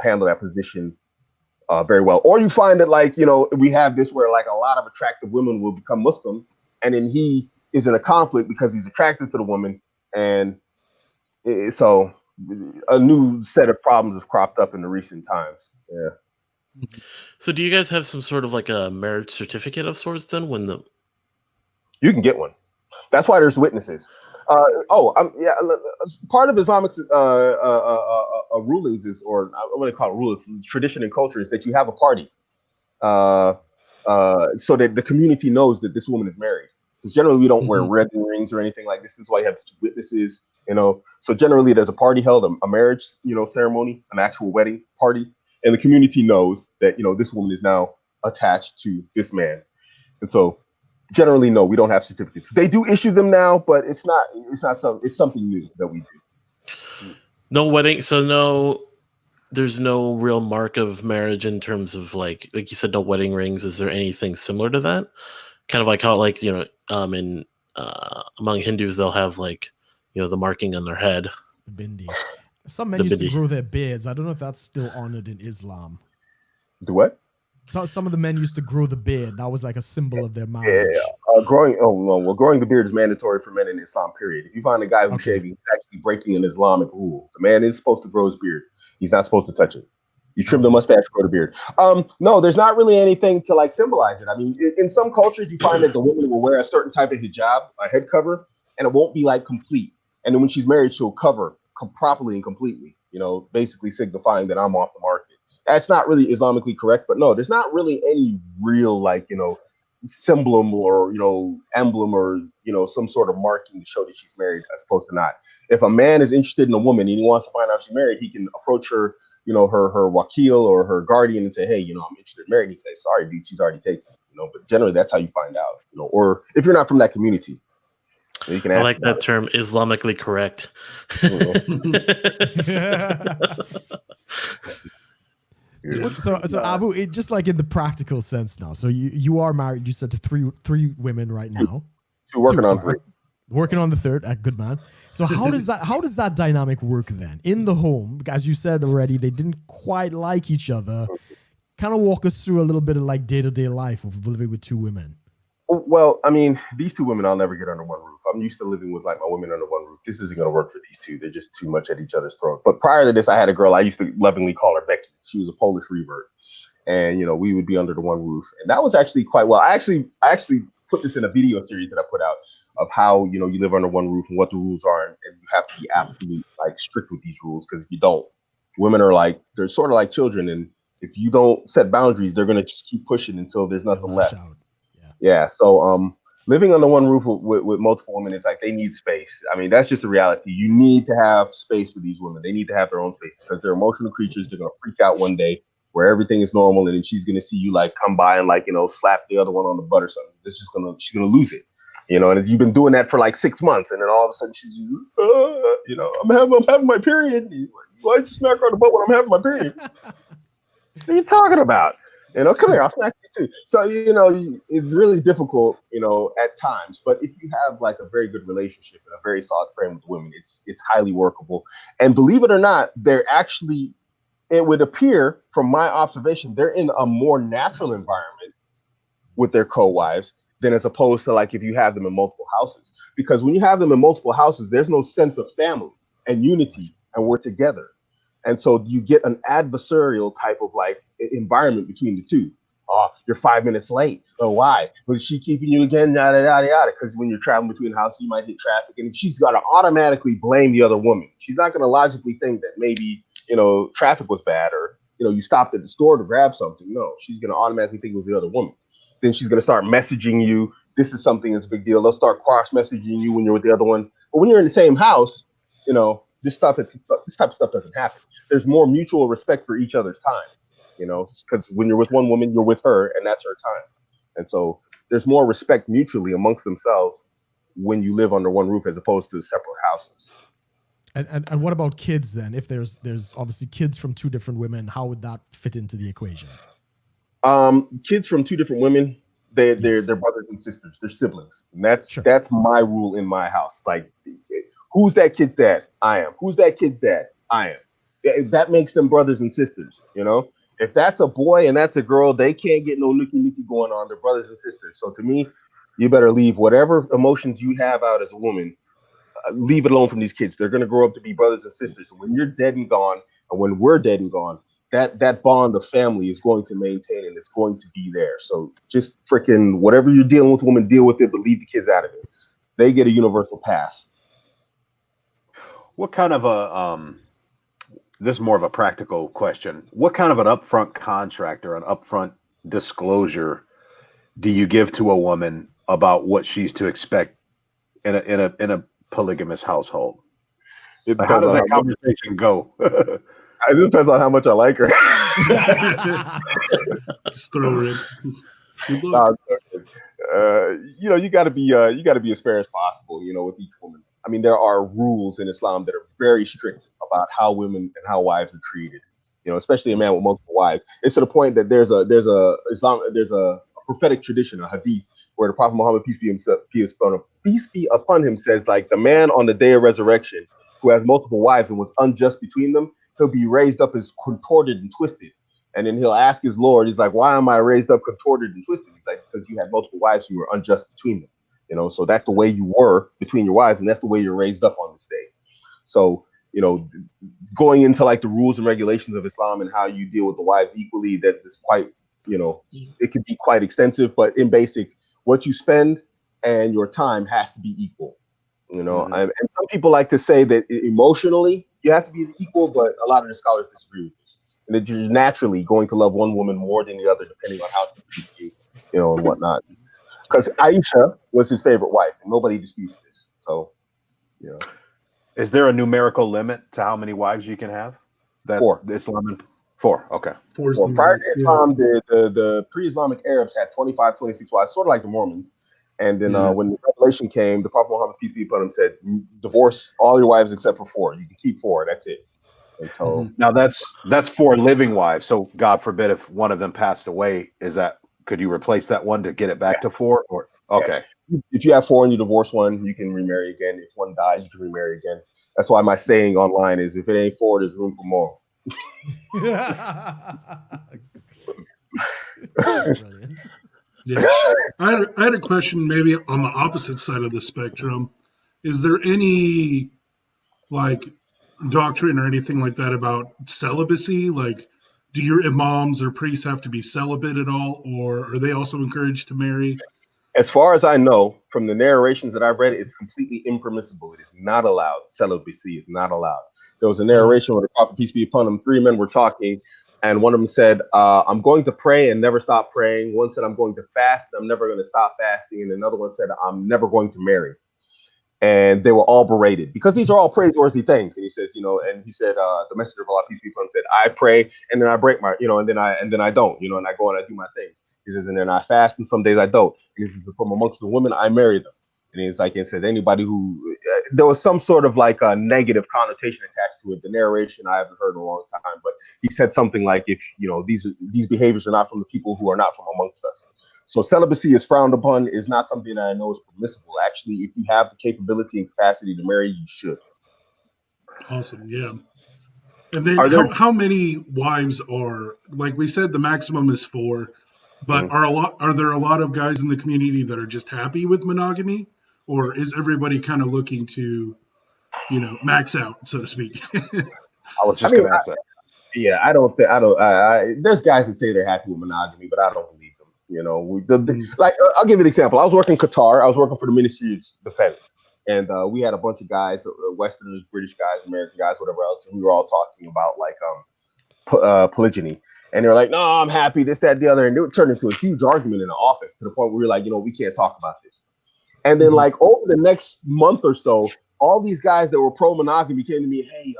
handle that position very well. Or you find that like, we have this where like a lot of attractive women will become Muslim, and then he is in a conflict because he's attracted to the woman. And so a new set of problems have cropped up in the recent times. Yeah. So do you guys have some sort of like a marriage certificate of sorts then You can get one. That's why there's witnesses. Part of Islamic rulings is, or I want to call it rules, tradition and culture, is that you have a party, so that the community knows that this woman is married. Because generally we don't wear red rings or anything like this. This is why you have witnesses. So generally there's a party held, a marriage, ceremony, an actual wedding party, and the community knows that this woman is now attached to this man, and so. Generally, no, we don't have certificates. They do issue them now, but it's something new that we do. No wedding, so there's no real mark of marriage in terms of like you said, no wedding rings. Is there anything similar to that? Kind of like how in among Hindus they'll have the marking on their head. The bindi. Some men used to grow their beards. I don't know if that's still honored in Islam. The what? So some of the men used to grow the beard. That was like a symbol of their marriage. Yeah, growing the beard is mandatory for men in Islam, period. If you find a guy who's shaving, he's actually breaking an Islamic rule. The man is supposed to grow his beard. He's not supposed to touch it. You trim the mustache, grow the beard. No, there's not really anything to symbolize it. I mean, in some cultures, you find that the woman will wear a certain type of hijab, a head cover, and it won't be complete. And then when she's married, she'll cover properly and completely, basically signifying that I'm off the market. That's not really Islamically correct, but no, there's not really any real symbol or emblem or some sort of marking to show that she's married as opposed to not. If a man is interested in a woman and he wants to find out she's married, he can approach her, her wakil or her guardian and say, hey, I'm interested in marriage. And he'd say, sorry, dude, she's already taken. But generally that's how you find out, or if you're not from that community. You can I like that term, Islamically correct. So Abu, just like in the practical sense now. So you are married. You said to three women right now. Working on three. Working on the third. Good man. So how does that dynamic work then in the home? As you said already, they didn't quite like each other. Kind of walk us through a little bit of day-to-day life of living with two women. Well, I mean, these two women I'll never get under one roof. I'm used to living with my women under one roof. This isn't going to work for these two. They're just too much at each other's throat. But prior to this, I had a girl I used to lovingly call her Becky. She was a Polish revert, and we would be under the one roof, and that was actually quite well. I actually put this in a video series that I put out of how you live under one roof and what the rules are, and you have to be absolutely strict with these rules, because if you don't, women are they're sort of like children, and if you don't set boundaries, they're going to just keep pushing until there's nothing left. Yeah. So living under one roof with multiple women is they need space. I mean, that's just the reality. You need to have space for these women. They need to have their own space because they're emotional creatures. They're going to freak out one day where everything is normal, and then she's going to see you come by and slap the other one on the butt or something. She's going to lose it. And you've been doing that for 6 months, and then all of a sudden she's I'm having my period. Why did you smack her on the butt when I'm having my period? What are you talking about? Come here, I'll smack you too. So, it's really difficult, at times. But if you have a very good relationship and a very solid frame with women, it's highly workable. And believe it or not, they're actually, it would appear from my observation, they're in a more natural environment with their co-wives than as opposed to if you have them in multiple houses. Because when you have them in multiple houses, there's no sense of family and unity, and we're together. And so you get an adversarial type of environment between the two. Oh, you're 5 minutes late. Oh, why? Was she keeping you again? Yada, yada, yada. Because when you're traveling between houses, you might hit traffic. And she's got to automatically blame the other woman. She's not going to logically think that maybe, traffic was bad or, you stopped at the store to grab something. No, she's going to automatically think it was the other woman. Then she's going to start messaging you. This is something that's a big deal. They'll start cross-messaging you when you're with the other one. But when you're in the same house, this type of stuff doesn't happen. There's more mutual respect for each other's time. Because when you're with one woman, you're with her, and that's her time. And so there's more respect mutually amongst themselves when you live under one roof as opposed to separate houses. And what about kids then? If there's obviously kids from two different women, how would that fit into the equation? Kids from two different women, they're brothers and sisters, they're siblings. And that's my rule in my house. Like, who's that kid's dad? I am. Who's that kid's dad? I am. That makes them brothers and sisters, If that's a boy and that's a girl, they can't get no nookie going on. They're brothers and sisters. So to me, you better leave whatever emotions you have out as a woman, leave it alone from these kids. They're going to grow up to be brothers and sisters. And when you're dead and gone, and when we're dead and gone, that bond of family is going to maintain and it's going to be there. So just freaking whatever you're dealing with, woman, deal with it, but leave the kids out of it. They get a universal pass. What kind of a this is more of a practical question. What kind of an upfront contract or an upfront disclosure do you give to a woman about what she's to expect in a polygamous household? How does that conversation go? It depends on how much I like her. Just throw her in. You got to be as fair as possible. With each woman. I mean, there are rules in Islam that are very strict about how women and how wives are treated. Especially a man with multiple wives. It's to the point that there's a prophetic tradition, a hadith, where the Prophet Muhammad, peace be upon him, says, like, the man on the day of resurrection who has multiple wives and was unjust between them, he'll be raised up as contorted and twisted. And then he'll ask his Lord, he's like, why am I raised up contorted and twisted? He's like, because you had multiple wives who were unjust between them. So that's the way you were between your wives, and that's the way you're raised up on this day. So, going into like the rules and regulations of Islam and how you deal with the wives equally, that is quite, it can be quite extensive, but in basic, what you spend and your time has to be equal. Mm-hmm. And some people like to say that emotionally you have to be equal, but a lot of the scholars disagree with this. And that you're naturally going to love one woman more than the other, depending on how she treats you, and whatnot. Because Aisha was his favorite wife, and nobody disputes this. So, Is there a numerical limit to how many wives you can have? 4. Islam 4. Okay. 4 is Well, the prior max, to Islam, the pre-Islamic Arabs had 25, 26 wives, sort of like the Mormons. And then when the revelation came, the Prophet Muhammad, peace be upon him, said, divorce all your wives except for 4. You can keep 4. That's it. And so now that's 4 living wives. So God forbid if one of them passed away, could you replace that one to get it back to 4? Or okay. If you have 4 and you divorce one, you can remarry again. If one dies, you can remarry again. That's why my saying online is, if it ain't 4, there's room for more. Brilliant. Yeah. I had a question maybe on the opposite side of the spectrum. Is there any like doctrine or anything like that about celibacy? Like, do your imams or priests have to be celibate at all, or are they also encouraged to marry? As far as I know, from the narrations that I've read, it's completely impermissible. It is not allowed. Celibacy is not allowed. There was a narration where the Prophet, peace be upon him, 3 men were talking, and one of them said, I'm going to pray and never stop praying. One said, I'm going to fast and I'm never going to stop fasting. And another one said, I'm never going to marry. And they were all berated because these are all praiseworthy things. And he says, the messenger of Allah, peace be upon him, said, I pray and then I break my, and then I don't, and I go and I do my things. He says, and then I fast and some days I don't. And he says, from amongst the women, I marry them. And he's like, and said, anybody who, there was some sort of like a negative connotation attached to it. The narration I haven't heard in a long time, but he said something like, if, these behaviors are not from the people who are not from amongst us. So celibacy is frowned upon, is not something that I know is permissible. Actually, if you have the capability and capacity to marry, you should. Awesome. Yeah. And then how many wives are, like we said, the maximum is 4, but are there a lot of guys in the community that are just happy with monogamy, or is everybody kind of looking to, max out, so to speak? I was just going to ask that. Yeah, there's guys that say they're happy with monogamy, but I don't believe You know, like I'll give you an example. I was working in Qatar. I was working for the Ministry of Defense, and we had a bunch of guys, Westerners, British guys, American guys, whatever else, and we were all talking about like polygyny. And they were like, "No, I'm happy, this, that, the other," and it turned into a huge argument in the office to the point where we were like, we can't talk about this. And then, like over the next month or so, all these guys that were pro monogamy came to me, "Hey,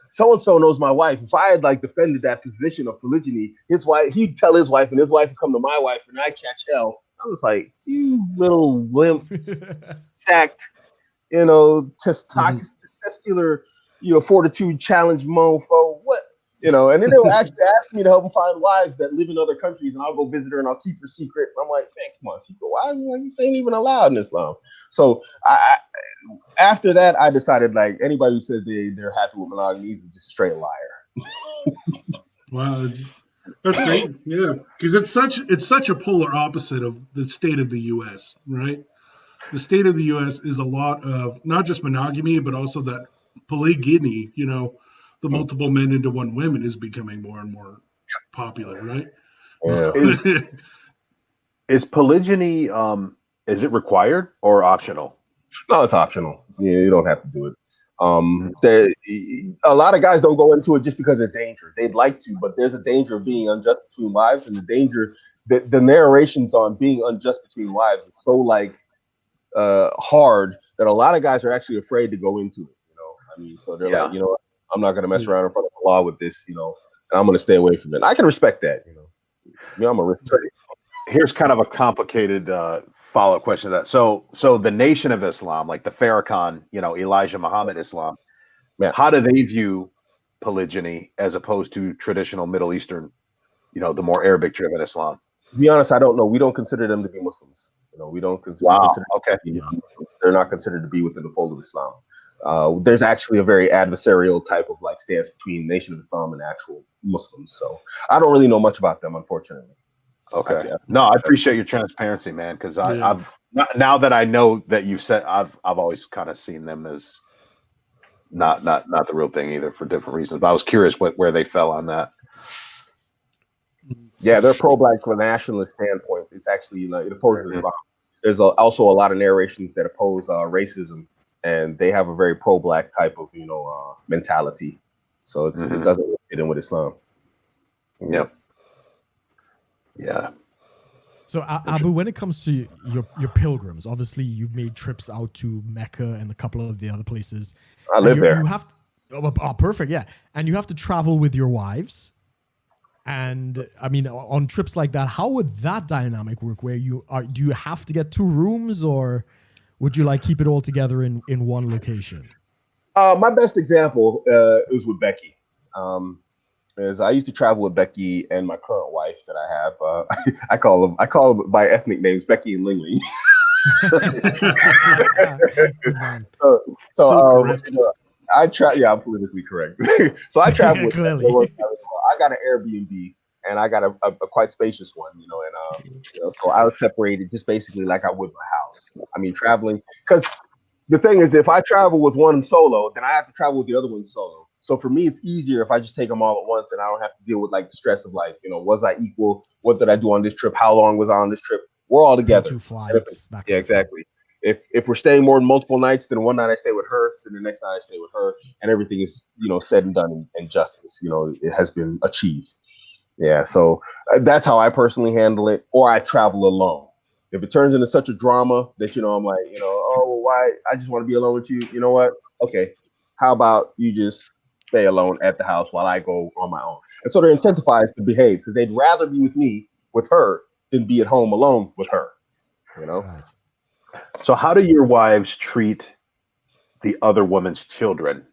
so and so knows my wife. If I had like defended that position of polygyny, his wife, he'd tell his wife, and his wife would come to my wife, and I catch hell." I was like, "You little limp, sacked, testicular, fortitude challenge mofo. What?" And then they were actually asking me to help them find wives that live in other countries, and I'll go visit her and I'll keep her secret. I'm like, "Man, come on, secret wives? This ain't even allowed in Islam." So after that, I decided like anybody who says they're happy with monogamy is just a straight liar. Wow, that's great. Yeah, because it's such a polar opposite of the state of the U.S. Right? The state of the U.S. is a lot of not just monogamy, but also that polygyny. The multiple men into one woman is becoming more and more popular, right? Yeah. Is polygyny is it required or optional? No, it's optional. Yeah, you don't have to do it. A lot of guys don't go into it just because of danger. They'd like to, but there's a danger of being unjust between wives, and the danger that the narrations on being unjust between wives is so like hard that a lot of guys are actually afraid to go into it. So they're like, what? I'm not going to mess around in front of the law with this, and I'm going to stay away from it. I can respect that, I'm a risk taker. Here's kind of a complicated follow-up question to that. So the Nation of Islam, like the Farrakhan, Elijah Muhammad Islam, how do they view polygyny as opposed to traditional Middle Eastern, the more Arabic-driven Islam? To be honest, I don't know. We don't consider them to be Muslims. We don't consider. Okay. They're not considered to be within the fold of Islam. There's actually a very adversarial type of like stance between Nation of Islam and actual Muslims. So I don't really know much about them, unfortunately. Okay. No, I appreciate your transparency, man, because I've now that I know that you said, I've always kind of seen them as not the real thing either for different reasons. But I was curious where they fell on that. Yeah, they're pro-black from a nationalist standpoint. It's actually it opposes Islam. There's also a lot of narrations that oppose racism, and they have a very pro-black type of mentality. So it doesn't really fit in with Islam. Yep. Yeah. So Abu, when it comes to your pilgrims, obviously you've made trips out to Mecca and a couple of the other places. I live there. Perfect, yeah. And you have to travel with your wives. And I mean, on trips like that, how would that dynamic work? Where do you have to get 2 rooms, or would you like keep it all together in one location? My best example is with Becky. Is I used to travel with Becky and my current wife that I have. I call them by ethnic names, Becky and Ling Ling. I'm politically correct. So I travel with clearly. I got an Airbnb and I got a quite spacious one, so I would separate it just basically like I would my house. I mean, traveling, because the thing is, if I travel with one solo, then I have to travel with the other one solo. So for me, it's easier if I just take them all at once and I don't have to deal with like the stress of like, was I equal? What did I do on this trip? How long was I on this trip? We're all together. 2 flights. Yeah, exactly. If we're staying more than multiple nights, then one night I stay with her, then the next night I stay with her, and everything is, said and done and justice, it has been achieved. Yeah. So that's how I personally handle it. Or I travel alone. If it turns into such a drama that, I'm like, oh, why? I just want to be alone with you. You know what? Okay. How about you just stay alone at the house while I go on my own? And so they're incentivized to behave because they'd rather be with me, with her, than be at home alone with her. Right. So how do your wives treat the other woman's children?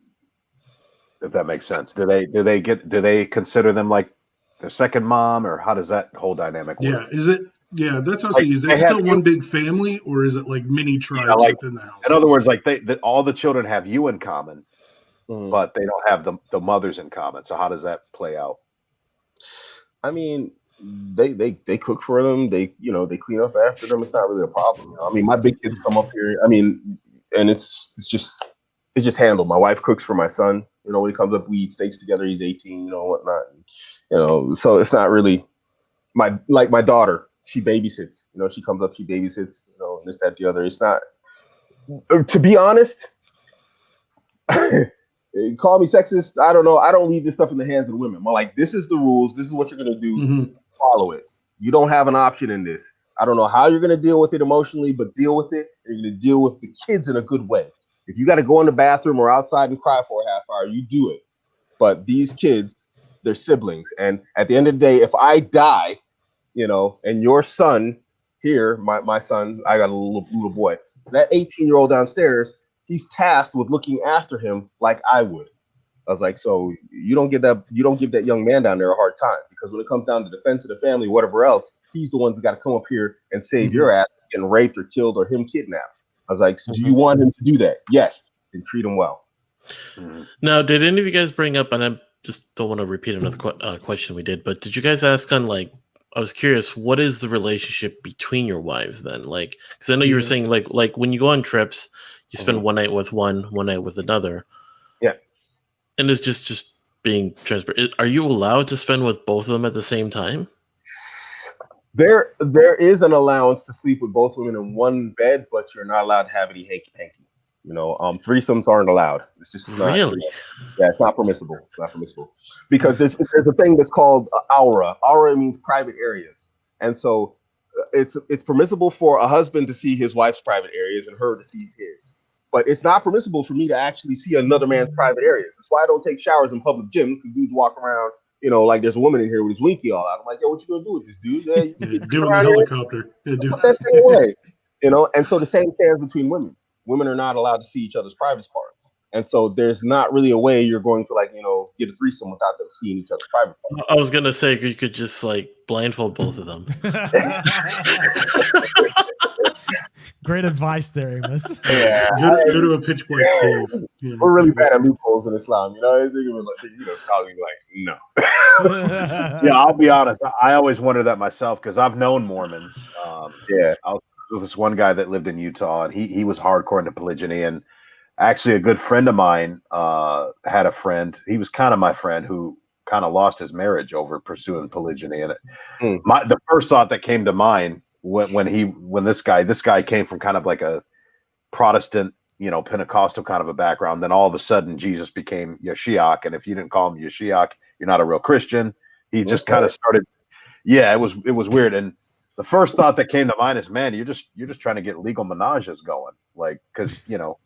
If that makes sense. Do they consider them like their second mom, or how does that whole dynamic work? That's how I see. Is it still one big family, or is it like mini tribes within the house? In other words, like all the children have you in common, but they don't have the mothers in common. So how does that play out? I mean, they cook for them. They clean up after them. It's not really a problem. I mean, my big kids come up here. I mean, and it's just handled. My wife cooks for my son. When he comes up, we eat steaks together. He's 18, whatnot. So it's not really my daughter, she babysits. You know, she comes up, she babysits. You know, and this, that, the other. It's not. To be honest, call me sexist. I don't know. I don't leave this stuff in the hands of the women. I'm like, this is the rules. This is what you're gonna do. Mm-hmm. Follow it. You don't have an option in this. I don't know how you're gonna deal with it emotionally, but deal with it. You're gonna deal with the kids in a good way. If you got to go in the bathroom or outside and cry for a half hour, you do it. But these kids, they're siblings, and at the end of the day, if I die, you know, and your son here, my son, I got a little boy. That 18-year-old downstairs, he's tasked with looking after him like I would. I was like, so you don't give that young man down there a hard time, because when it comes down to defense of the family, whatever else, he's the one that's got to come up here and save your ass getting raped or killed or him kidnapped. I was like, so do you want him to do that? Yes, and treat him well. Now, did any of you guys bring up, and I just don't want to repeat another question we did, but did you guys ask on, like, I was curious, what is the relationship between your wives then? Like, because I know you were saying, like when you go on trips, you spend one night with one night with another. Yeah. And it's just being transparent. Are you allowed to spend with both of them at the same time? There is an allowance to sleep with both women in one bed, but you're not allowed to have any hanky-panky. You know, threesomes aren't allowed. It's just not. Really? Yeah, it's not permissible. It's not permissible because there's a thing that's called aura. Aura means private areas, and so it's permissible for a husband to see his wife's private areas and her to see his. But it's not permissible for me to actually see another man's private areas. That's why I don't take showers in public gyms, because dudes walk around, you know, like there's a woman in here with his winky all out. I'm like, yo, what you gonna do with this dude? Do it in the helicopter. Put that thing away. You know, and so the same stands between women. Women are not allowed to see each other's private parts. And so there's not really a way you're going to, like, you know, get a threesome without them seeing each other's private parts. I was going to say you could just, like, blindfold both of them. Great advice there, Amos. Yeah. Go to a pitch black cave. You know, we're really bad at loopholes in Islam. You know, it's probably like, no. Yeah, I'll be honest. I always wondered that myself, because I've known Mormons. There was this one guy that lived in Utah, and he was hardcore into polygyny. And actually, a good friend of mine had a friend. He was kind of my friend who kind of lost his marriage over pursuing polygyny. And the first thought that came to mind when this guy came from kind of like a Protestant, you know, Pentecostal kind of a background, then all of a sudden Jesus became Yeshiach, and if you didn't call him Yeshiach, you're not a real Christian. He just kind of started. Yeah, it was weird. And the first thought that came to mind is, man, you're just trying to get legal menages going, like, because, you know.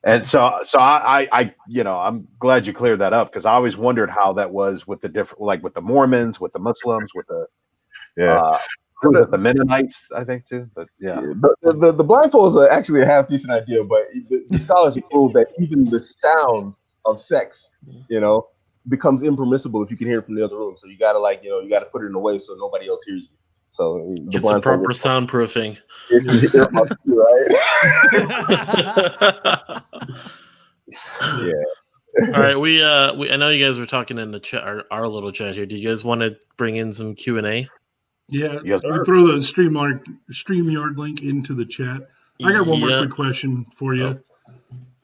And so I you know, I'm glad you cleared that up, because I always wondered how that was with the different, like with the Mormons, with the Muslims, with the the Mennonites, I think too. But yeah, the blindfolds are actually a half decent idea, but the scholars have ruled that even the sound of sex, you know, becomes impermissible if you can hear it from the other room. So you gotta, like, you know, you gotta put it in a way so nobody else hears you. So get some proper soundproofing. Right? Yeah. All right, we I know you guys were talking in the chat, our little chat here. Do you guys want to bring in some Q&A? Yeah, we throw the StreamYard link into the chat. I got one more quick question for you.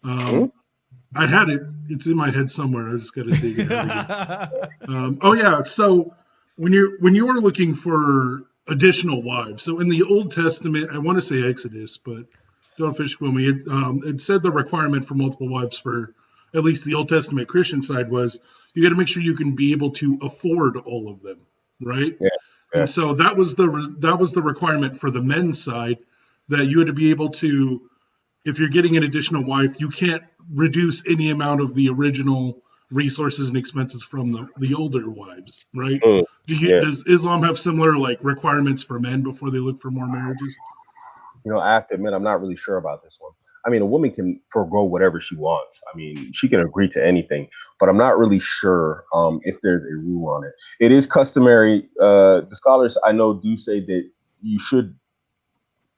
I had it; it's in my head somewhere. I just got to dig it out again. Oh yeah, so when you were looking for additional wives, so in the Old Testament, I want to say Exodus, but don't fish with me. It said the requirement for multiple wives for at least the Old Testament Christian side was you got to make sure you can be able to afford all of them, right? Yeah. And so that was the requirement for the men's side, that you had to be able to, if you're getting an additional wife, you can't reduce any amount of the original resources and expenses from the older wives, right? Does Islam have similar, like, requirements for men before they look for more marriages? You know, I have to admit, I'm not really sure about this one. I mean, a woman can forego whatever she wants. I mean, she can agree to anything, but I'm not really sure if there's a rule on it. It is customary. The scholars I know do say that you should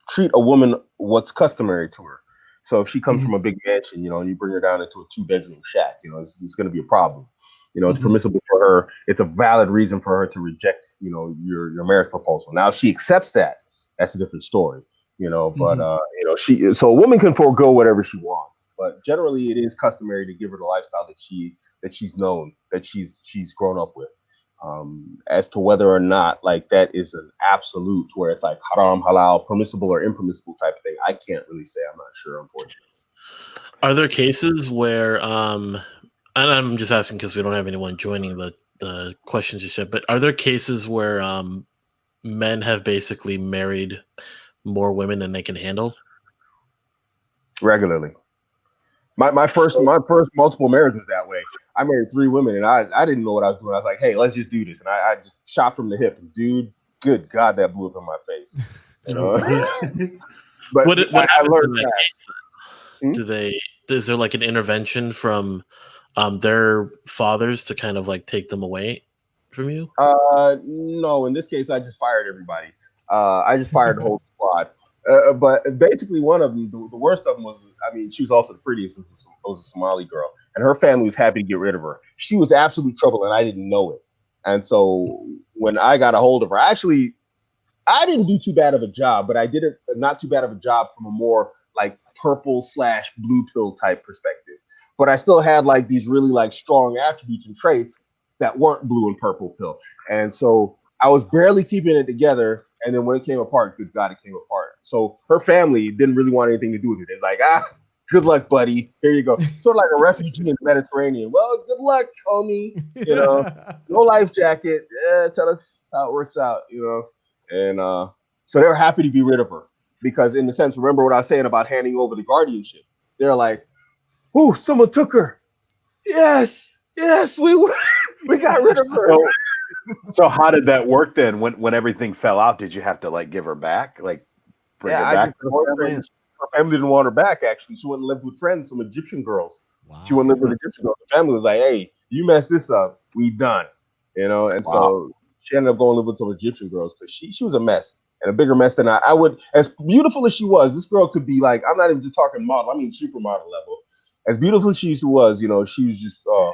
treat a woman what's customary to her. So if she comes from a big mansion, you know, and you bring her down into a 2-bedroom shack, you know, it's going to be a problem. You know, it's permissible for her. It's a valid reason for her to reject, you know, your marriage proposal. Now, if she accepts that, that's a different story. You know, but you know, so a woman can forego whatever she wants, but generally it is customary to give her the lifestyle that she's known, that she's grown up with. As to whether or not like that is an absolute where it's like haram, halal, permissible or impermissible type of thing, I can't really say. I'm not sure, unfortunately. Are there cases where, and I'm just asking because we don't have anyone joining the questions you said, but are there cases where men have basically married more women than they can handle? Regularly. My first multiple marriage was that way. I married 3 women and I didn't know what I was doing. I was like, hey, let's just do this. And I just shot from the hip. And dude, good God, that blew up in my face. You know? But what I happens learned in that case? Is there like an intervention from their fathers to kind of like take them away from you? No, in this case, I just fired everybody. I just fired the whole squad. But basically, one of them, the worst of them was, I mean, she was also the prettiest, was a Somali girl. And her family was happy to get rid of her. She was absolute trouble, and I didn't know it. And so when I got a hold of her, I didn't do too bad of a job, but I did it not too bad of a job from a more like purple/blue pill type perspective. But I still had like these really like strong attributes and traits that weren't blue and purple pill. And so I was barely keeping it together. And then when it came apart, good God, it came apart. So her family didn't really want anything to do with it. It's like, good luck, buddy. Here you go. Sort of like a refugee in the Mediterranean. Well, good luck, homie. You know, no life jacket. Tell us how it works out, you know. And so they were happy to be rid of her because, in the sense, remember what I was saying about handing over the guardianship? They're like, "Ooh, someone took her. Yes, we got rid of her." So how did that work then? When everything fell out, did you have to like give her back, like bring her back to the family? Her family didn't want her back. Actually, she went and lived with friends, some Egyptian girls. Wow. She went and lived with Egyptian girls. The family was like, "Hey, you messed this up. We done." You know, and so she ended up going to live with some Egyptian girls because she was a mess and a bigger mess than I would. As beautiful as she was, this girl could be like, I'm not even just talking model. I mean supermodel level. As beautiful as she was, you know, she was just, oh,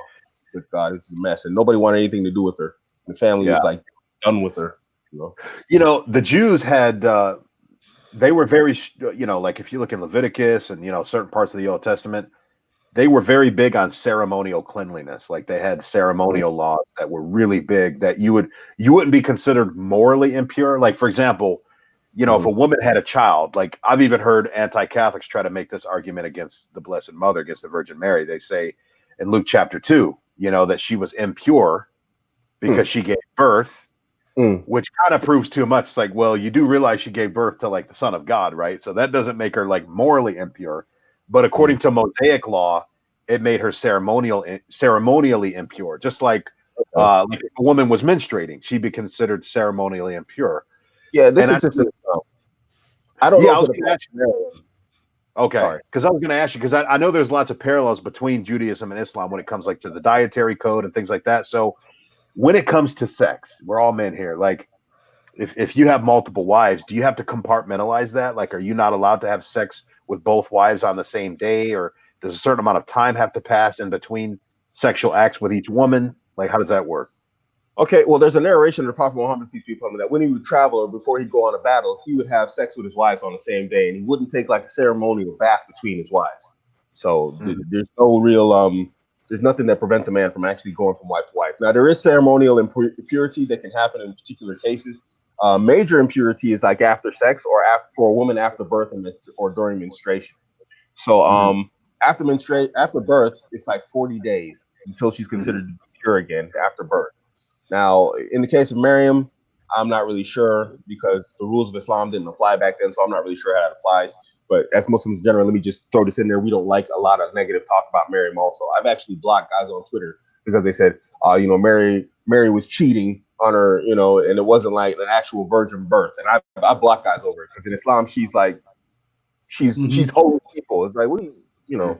good God, this is a mess, and nobody wanted anything to do with her. The family was like done with her. You know, the Jews had they were very, you know, like if you look in Leviticus and, you know, certain parts of the Old Testament, they were very big on ceremonial cleanliness. Like they had ceremonial laws that were really big that you wouldn't be considered morally impure. Like, for example, you know, if a woman had a child, like I've even heard anti-Catholics try to make this argument against the Blessed Mother, against the Virgin Mary. They say in Luke chapter 2, you know, that she was impure because she gave birth, which kind of proves too much. It's like, well, you do realize she gave birth to like the Son of God, right? So that doesn't make her like morally impure. But according to Mosaic law, it made her ceremonially impure. Just like if a woman was menstruating, she'd be considered ceremonially impure. Yeah, this exists in Islam. I don't know if it applies. Okay, because I was going to ask you, because I know there's lots of parallels between Judaism and Islam when it comes like to the dietary code and things like that. So when it comes to sex, we're all men here. Like, if you have multiple wives, do you have to compartmentalize that? Like, are you not allowed to have sex with both wives on the same day, or does a certain amount of time have to pass in between sexual acts with each woman? Like, how does that work? Okay, well, there's a narration of the Prophet Muhammad, peace be upon him, that when he would travel or before he'd go on a battle, he would have sex with his wives on the same day, and he wouldn't take like a ceremonial bath between his wives. So there's no real there's nothing that prevents a man from actually going from wife to wife. Now, there is ceremonial impurity that can happen in particular cases. Major impurity is like after sex or for a woman after birth or during menstruation. So after birth, it's like 40 days until she's considered pure again after birth. Now, in the case of Miriam, I'm not really sure because the rules of Islam didn't apply back then, so I'm not really sure how it applies. But as Muslims generally, let me just throw this in there. We don't like a lot of negative talk about Miriam also. I've actually blocked guys on Twitter because they said, you know, Mary was cheating on her, you know, and it wasn't like an actual virgin birth. And I block guys over it because in Islam, she's like, she's holy people. It's like, what do you know,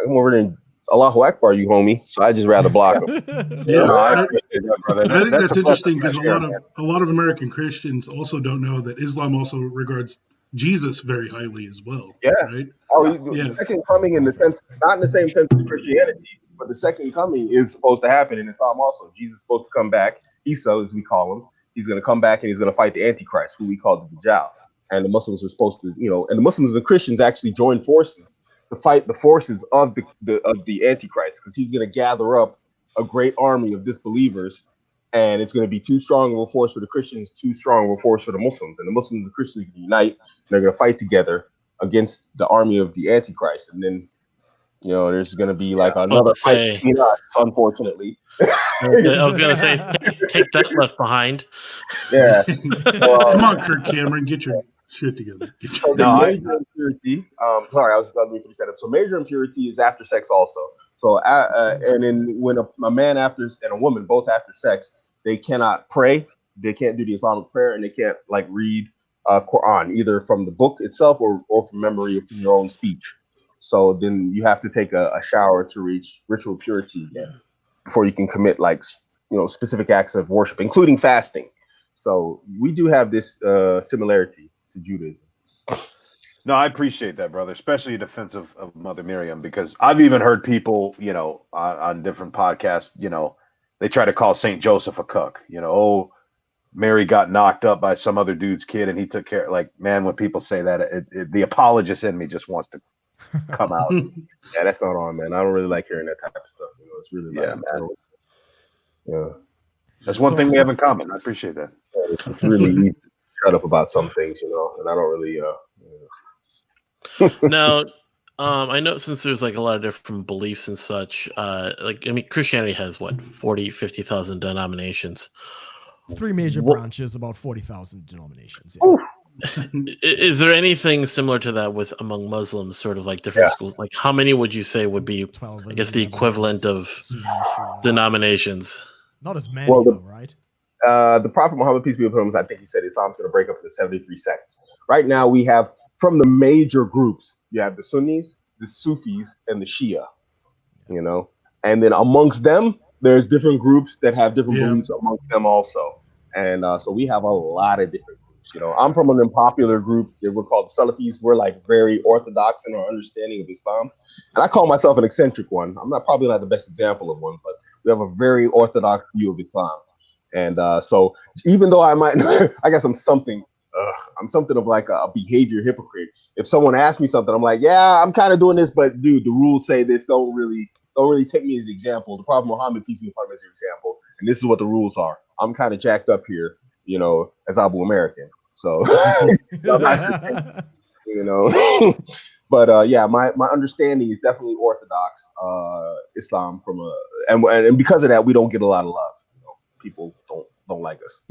I'm over there. Allahu Akbar, you homie. So I just rather block them. I think that's interesting because a lot of American Christians also don't know that Islam also regards Jesus very highly as well. Yeah. Right? The second coming in the sense, not in the same sense as Christianity, but the second coming is supposed to happen in Islam also. Jesus is supposed to come back. Isa, as we call him. He's going to come back and he's going to fight the Antichrist, who we call the Dajjal. And the Muslims are supposed to, you know, and the Muslims and the Christians actually join forces to fight the forces of the Antichrist, because he's going to gather up a great army of disbelievers and it's going to be too strong of a force for the Christians, too strong of a force for the Muslims, and the Muslims and the Christians are going to unite, and they're going to fight together against the army of the Antichrist, and then there's going to be like another fight between us, unfortunately. I was gonna say, take that left behind. Yeah. Come on, Kirk Cameron, get your shit together. So the major impurity. Sorry, I was about to finish that up. So major impurity is after sex also. So and then when a man and a woman both after sex, they cannot pray, they can't do the Islamic prayer, and they can't like read Quran either from the book itself or from memory or from your own speech. So then you have to take a shower to reach ritual purity again before you can commit like specific acts of worship, including fasting. So we do have this similarity to Judaism. No, I appreciate that, brother, especially in defense of Mother Miriam, because I've even heard people, on different podcasts, they try to call St. Joseph a cook. Oh, Mary got knocked up by some other dude's kid and he took care. Like, man, when people say that, the apologist in me just wants to come out. Yeah, that's not on, man. I don't really like hearing that type of stuff. It's really man. Yeah. That's one thing we have in common. I appreciate that. It's really easy to shut up about some things, and I don't really. Now, I know since there's like a lot of different beliefs and such, Christianity has what 50,000 denominations. 3 major branches, about 40,000 denominations. Yeah. Is there anything similar to that among Muslims, sort of like different schools? Like how many would you say would be, 12, I guess, the equivalent of denominations? Not as many, though, right? The Prophet Muhammad, peace be upon him, I think he said Islam's going to break up into 73 sects. Right now, we have from the major groups, you have the Sunnis, the Sufis, and the Shia. And then amongst them, there's different groups that have different beliefs amongst them also. And so we have a lot of different groups. I'm from an unpopular group. We're called Salafis. We're like very orthodox in our understanding of Islam. And I call myself an eccentric one. I'm probably not the best example of one, but we have a very orthodox view of Islam. And so even though I guess I'm something of like a behavior hypocrite. If someone asks me something, I'm like, yeah, I'm kind of doing this, but dude, the rules say this. Don't really take me as an example. The Prophet Muhammad, peace be upon him, as your example. And this is what the rules are. I'm kind of jacked up here, as Abuamerican. So, but yeah, my understanding is definitely Orthodox Islam and because of that, we don't get a lot of love. People don't like us.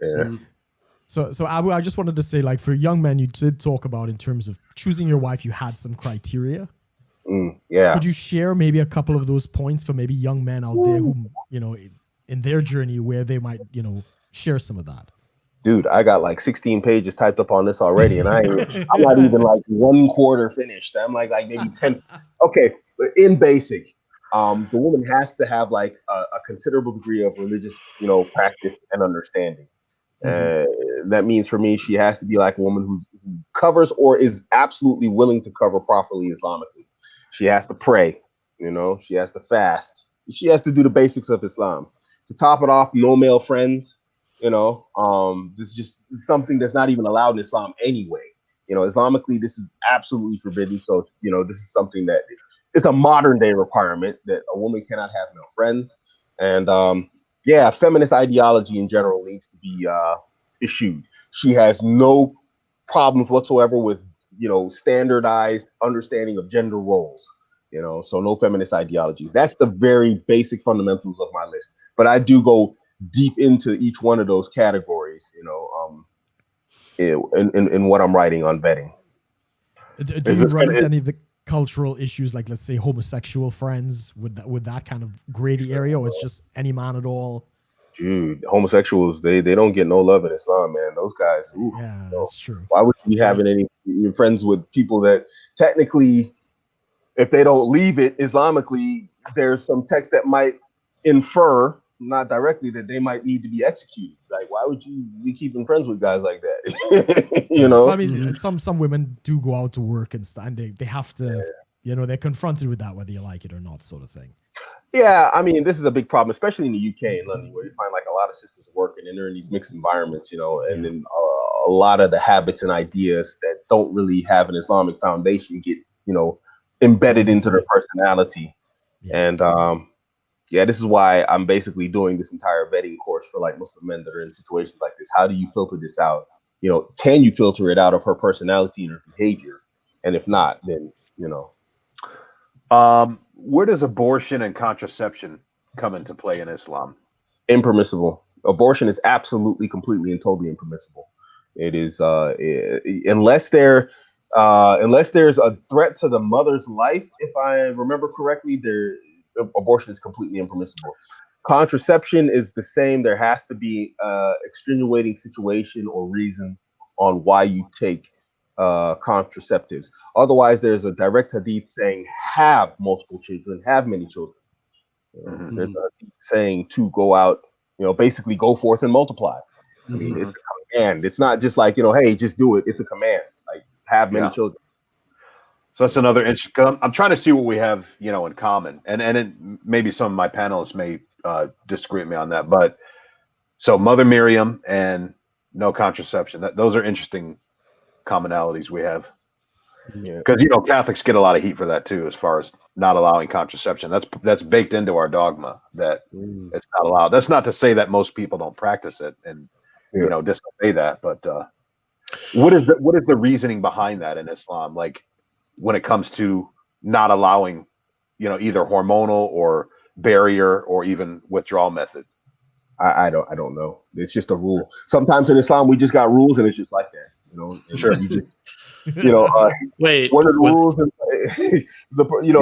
Yeah. So Abu, I just wanted to say, like, for young men, you did talk about in terms of choosing your wife, you had some criteria. Yeah. Could you share maybe a couple of those points for maybe young men out there who, in their journey where they might, share some of that? Dude, I got like 16 pages typed up on this already, and I'm not even like 1/4 finished. I'm like maybe 10. Okay, but in basic, the woman has to have like a considerable degree of religious, practice and understanding. That means for me, she has to be like a woman who covers or is absolutely willing to cover properly Islamically. She has to pray, she has to fast. She has to do the basics of Islam. To top it off, no male friends, this is just something that's not even allowed in Islam anyway. Islamically, this is absolutely forbidden. So, this is something that it's a modern day requirement that a woman cannot have no friends. And feminist ideology in general needs to be eschewed. She has no problems whatsoever with, standardized understanding of gender roles. So no feminist ideologies. That's the very basic fundamentals of my list. But I do go deep into each one of those categories, in what I'm writing on vetting. Do you run into any of the cultural issues, like let's say homosexual friends with that kind of grady area, or it's just any man at all? Dude, homosexuals, they don't get no love in Islam, man. Those guys, that's true. Why would you be having any friends with people that technically, if they don't leave it Islamically, there's some text that might infer, not directly, that they might need to be executed. Like, why would you be keeping friends with guys like that? I mean, some women do go out to work and they have to, they're confronted with that, whether you like it or not, sort of thing. Yeah, I mean, this is a big problem, especially in the UK and London, where you find like a lot of sisters working and they're in these mixed environments, and then a lot of the habits and ideas that don't really have an Islamic foundation get, embedded into their personality. Yeah. And yeah, this is why I'm basically doing this entire vetting course for like Muslim men that are in situations like this. How do you filter this out? You know, can you filter it out of her personality and her behavior? And if not, then, you know. Where does abortion and contraception come into play in Islam? Impermissible. Abortion is absolutely, completely, and totally impermissible. It is unless there's a threat to the mother's life, if I remember correctly, abortion is completely impermissible. Contraception is the same. There has to be extenuating situation or reason on why you take contraceptives. Otherwise, there's a direct hadith saying have multiple children, have many children. There's a hadith saying to go out, basically go forth and multiply. I mean, it's a command. It's not just like, hey, just do it. It's a command. Like have many children. So that's another interesting. I'm trying to see what we have, in common, and maybe some of my panelists may disagree with me on that. But so Mother Miriam and no contraception. Those are interesting commonalities we have. Because Catholics get a lot of heat for that too, as far as not allowing contraception. That's baked into our dogma that it's not allowed. That's not to say that most people don't practice it and disobey that. But what is the reasoning behind that in Islam? Like when it comes to not allowing, either hormonal or barrier or even withdrawal method. I don't know. It's just a rule. Sometimes in Islam we just got rules and it's just like that. Sure. You just, wait. One of the rules is,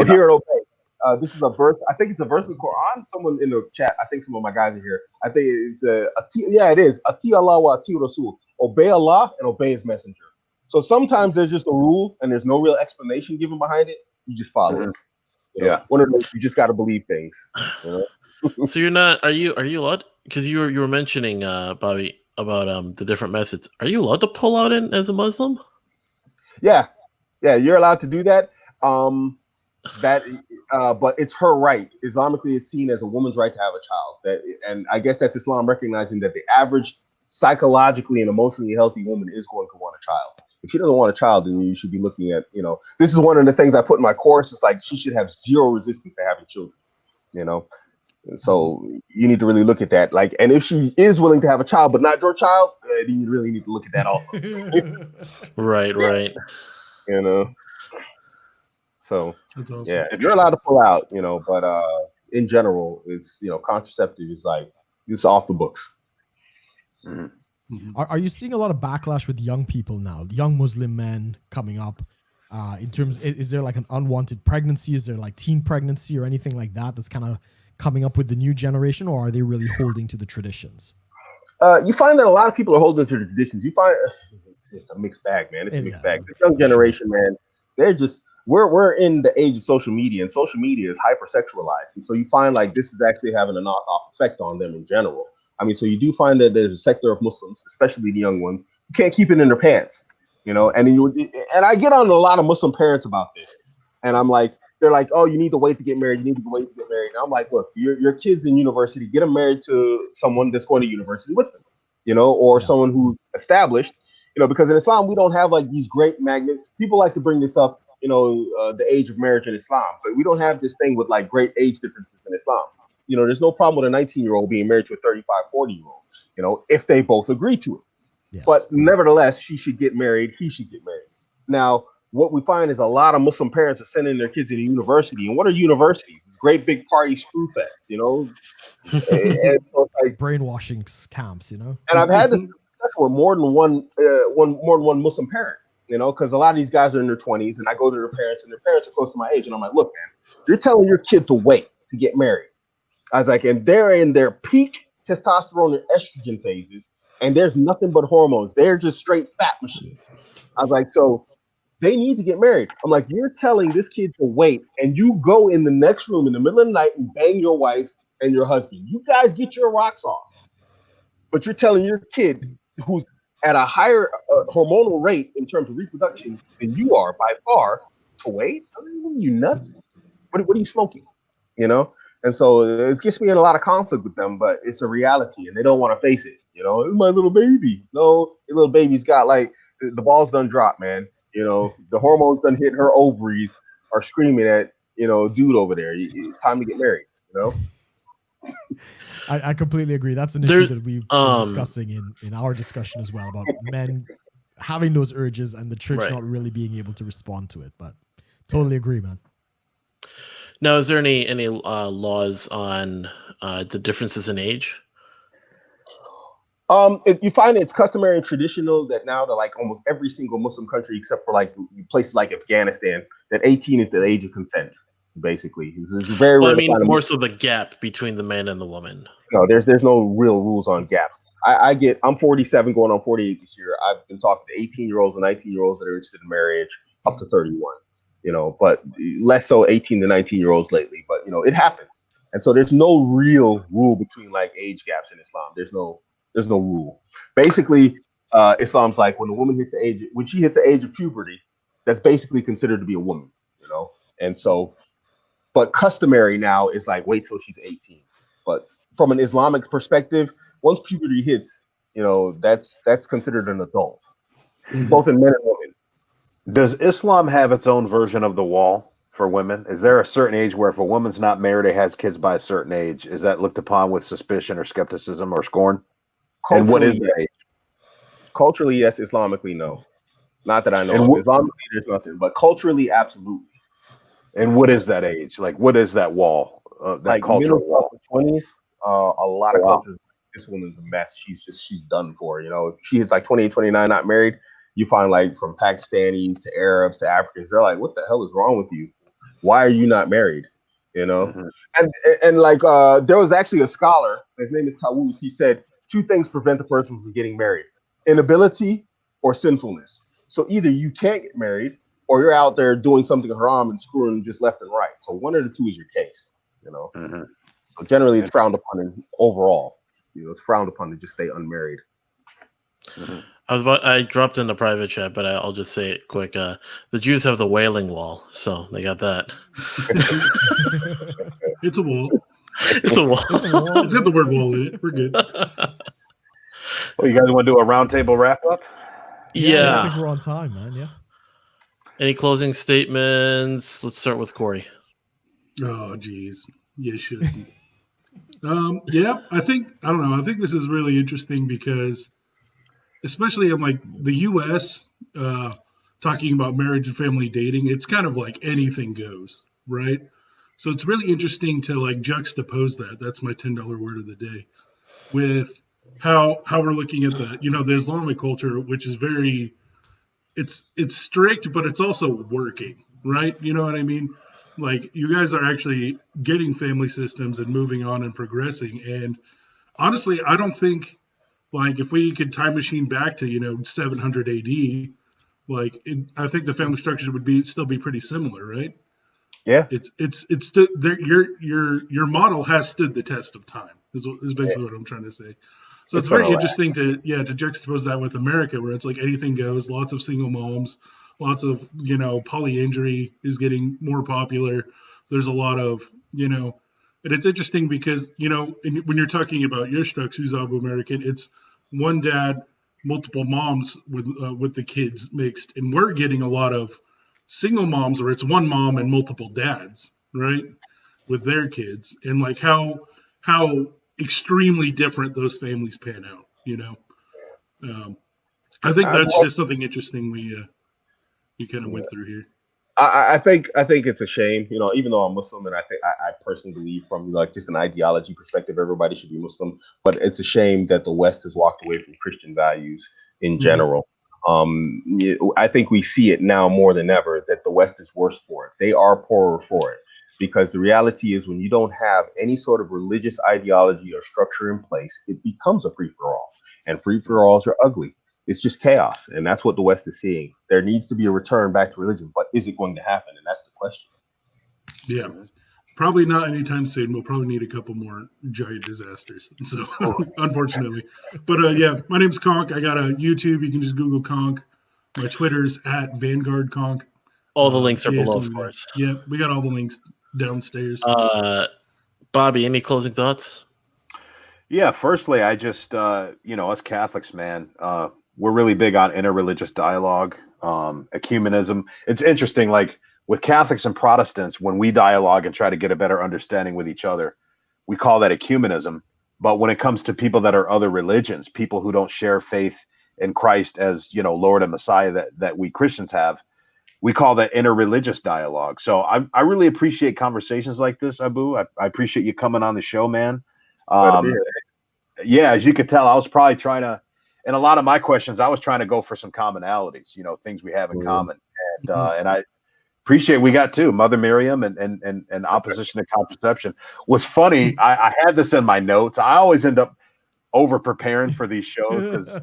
hear and obey. This is a verse. I think it's a verse in the Quran. Someone in the chat. I think some of my guys are here. I think it's it is. Ati Allah wa ati Rasul. Obey Allah and obey His messenger. So sometimes there's just a rule and there's no real explanation given behind it. You just follow it. One of those, you just got to believe things. So you're not? Are you allowed? Because you were mentioning Bobby about the different methods. Are you allowed to pull out in as a Muslim? Yeah, you're allowed to do that. But it's her right. Islamically, it's seen as a woman's right to have a child. And I guess that's Islam recognizing that the average psychologically and emotionally healthy woman is going to want a child. If she doesn't want a child, then you should be looking at, this is one of the things I put in my course. It's like she should have zero resistance to having children, And so you need to really look at that. Like, and if she is willing to have a child, but not your child, then you really need to look at that also. Right. So Awesome. yeah, if you're allowed to pull out, but in general, it's contraceptive is like it's off the books. Are you seeing a lot of backlash with young people now, young Muslim men coming up? In terms, is there like an unwanted pregnancy? Is there like teen pregnancy or anything like that that's kind of coming up with the new generation, or are they really holding to the traditions? You find that a lot of people are holding to the traditions. You find it's a mixed bag, man. It's a mixed bag. The young generation, man, they're just we're in the age of social media, and social media is hypersexualized. And so you find like this is actually having a knock-off effect on them in general. I mean, so you do find that there's a sector of Muslims, especially the young ones, who can't keep it in their pants, and then I get on a lot of Muslim parents about this, and I'm like, they're like, oh, you need to wait to get married. You need to wait to get married. And I'm like, look, your kid's in university. Get them married to someone that's going to university with them, or someone who's established, because in Islam, we don't have like these great magnets. People like to bring this up, the age of marriage in Islam, but we don't have this thing with like great age differences in Islam. There's no problem with a 19-year-old being married to a 35, 40-year-old, if they both agree to it. Yes. But nevertheless, she should get married. He should get married. Now, what we find is a lot of Muslim parents are sending their kids to university. And what are universities? It's great big party screw fest, and so like, brainwashing camps, And I've had this discussion with more than one Muslim parent, because a lot of these guys are in their 20s, and I go to their parents, and their parents are close to my age, and I'm like, look, man, you're telling your kid to wait to get married. I was like, and they're in their peak testosterone and estrogen phases, and there's nothing but hormones. They're just straight fat machines. I was like, so they need to get married. I'm like, you're telling this kid to wait, and you go in the next room in the middle of the night and bang your wife and your husband. You guys get your rocks off. But you're telling your kid who's at a higher hormonal rate in terms of reproduction than you are by far to wait? I mean, you nuts? What are you smoking? And so it gets me in a lot of conflict with them, but it's a reality, and they don't want to face it. It's my little baby. No, your little baby's got like the balls done dropped, man. The hormones done hit her ovaries are screaming at dude over there. It's time to get married. I completely agree. That's an issue that we've been discussing in our discussion as well, about men having those urges and the church not really being able to respond to it. But totally agree, man. Now, is there any laws on the differences in age? You find it's customary and traditional that now that like almost every single Muslim country, except for like places like Afghanistan, that 18 is the age of consent. Basically, it's very Well, rare I mean, to find more so the gap between the man and the woman. No, there's no real rules on gaps. I'm 47 going on 48 this year. I've been talking to 18-year-olds and 19-year-olds that are interested in marriage up to 31, but less so 18 to 19-year-olds lately. But, it happens. And so there's no real rule between like age gaps in Islam. There's no rule. Basically, Islam's like when she hits the age of puberty, that's basically considered to be a woman, And so, but customary now is like wait till she's 18. But from an Islamic perspective, once puberty hits, that's considered an adult, both in men and women. Does Islam have its own version of the wall for women? Is there a certain age where if a woman's not married or has kids by a certain age, is that looked upon with suspicion or skepticism or scorn? And what is the age? Culturally, yes. Islamically, no. Not that I know of. Islamically, there's nothing. But culturally, absolutely. And what is that age? Like, what is that wall? That like cultural wall? 20s. A lot of cultures. This woman's a mess. She's done for. If she hits like 28, 29, not married, you find like from Pakistanis to Arabs to Africans, they're like, what the hell is wrong with you? Why are you not married? And like there was actually a scholar, his name is Tawus. He said 2 things prevent a person from getting married: inability or sinfulness. So either you can't get married or you're out there doing something haram and screwing just left and right. So one of the 2 is your case, So generally it's frowned upon in overall. It's frowned upon to just stay unmarried. I dropped in the private chat, but I'll just say it quick. The Jews have the Wailing Wall, so they got that. It's a wall. It's a wall. It's got the word wall in it. We're good. Well, you guys want to do a roundtable wrap-up? Yeah. I think we're on time, man. Yeah. Any closing statements? Let's start with Corey. Oh, geez. You should. Yeah, I don't know. I think this is really interesting because, especially in like the U.S., talking about marriage and family dating, it's kind of like anything goes, right? So it's really interesting to like juxtapose that. That's my $10 word of the day, with how we're looking at the Islamic culture, which is very, it's strict, but it's also working, right? You know what I mean? Like you guys are actually getting family systems and moving on and progressing. And honestly, I don't think like if we could time machine back to 700 AD, I think the family structure would still be pretty similar, right? Yeah, it's stood there. Your model has stood the test of time. Is basically what I'm trying to say. So it's very interesting to juxtapose that with America, where it's like anything goes. Lots of single moms, lots of polyandry is getting more popular. There's a lot of and it's interesting because when you're talking about your Strux, who's Abuamerican, it's one dad, multiple moms with the kids mixed, and we're getting a lot of single moms where it's one mom and multiple dads, right, with their kids, and like how extremely different those families pan out. I think that's just something interesting we kind of went through here. I think it's a shame, even though I'm Muslim, and I think I personally believe from like just an ideology perspective, everybody should be Muslim. But it's a shame that the West has walked away from Christian values in general. I think we see it now more than ever that the West is worse for it. They are poorer for it, because the reality is when you don't have any sort of religious ideology or structure in place, it becomes a free-for-all, and free-for-alls are ugly. It's just chaos, and that's what the West is seeing. There needs to be a return back to religion, but is it going to happen? And that's the question. Yeah, probably not anytime soon. We'll probably need a couple more giant disasters. So, unfortunately, but yeah, my name's CONK. I got a YouTube. You can just Google CONK. My Twitter's at Vanguard CONK. All the links are below, of course. Yeah, we got all the links downstairs. Bobby, any closing thoughts? Yeah, firstly, I just, us Catholics, man, we're really big on interreligious dialogue, ecumenism. It's interesting, like with Catholics and Protestants, when we dialogue and try to get a better understanding with each other, we call that ecumenism. But when it comes to people that are other religions, people who don't share faith in Christ as, Lord and Messiah that we Christians have, we call that interreligious dialogue. So I really appreciate conversations like this, Abu. I appreciate you coming on the show, man. Yeah, as you could tell, I was probably trying to, in a lot of my questions, I was trying to go for some commonalities, things we have in common. And I appreciate we got two, Mother Miriam and opposition to contraception. What's funny, I had this in my notes. I always end up over preparing for these shows because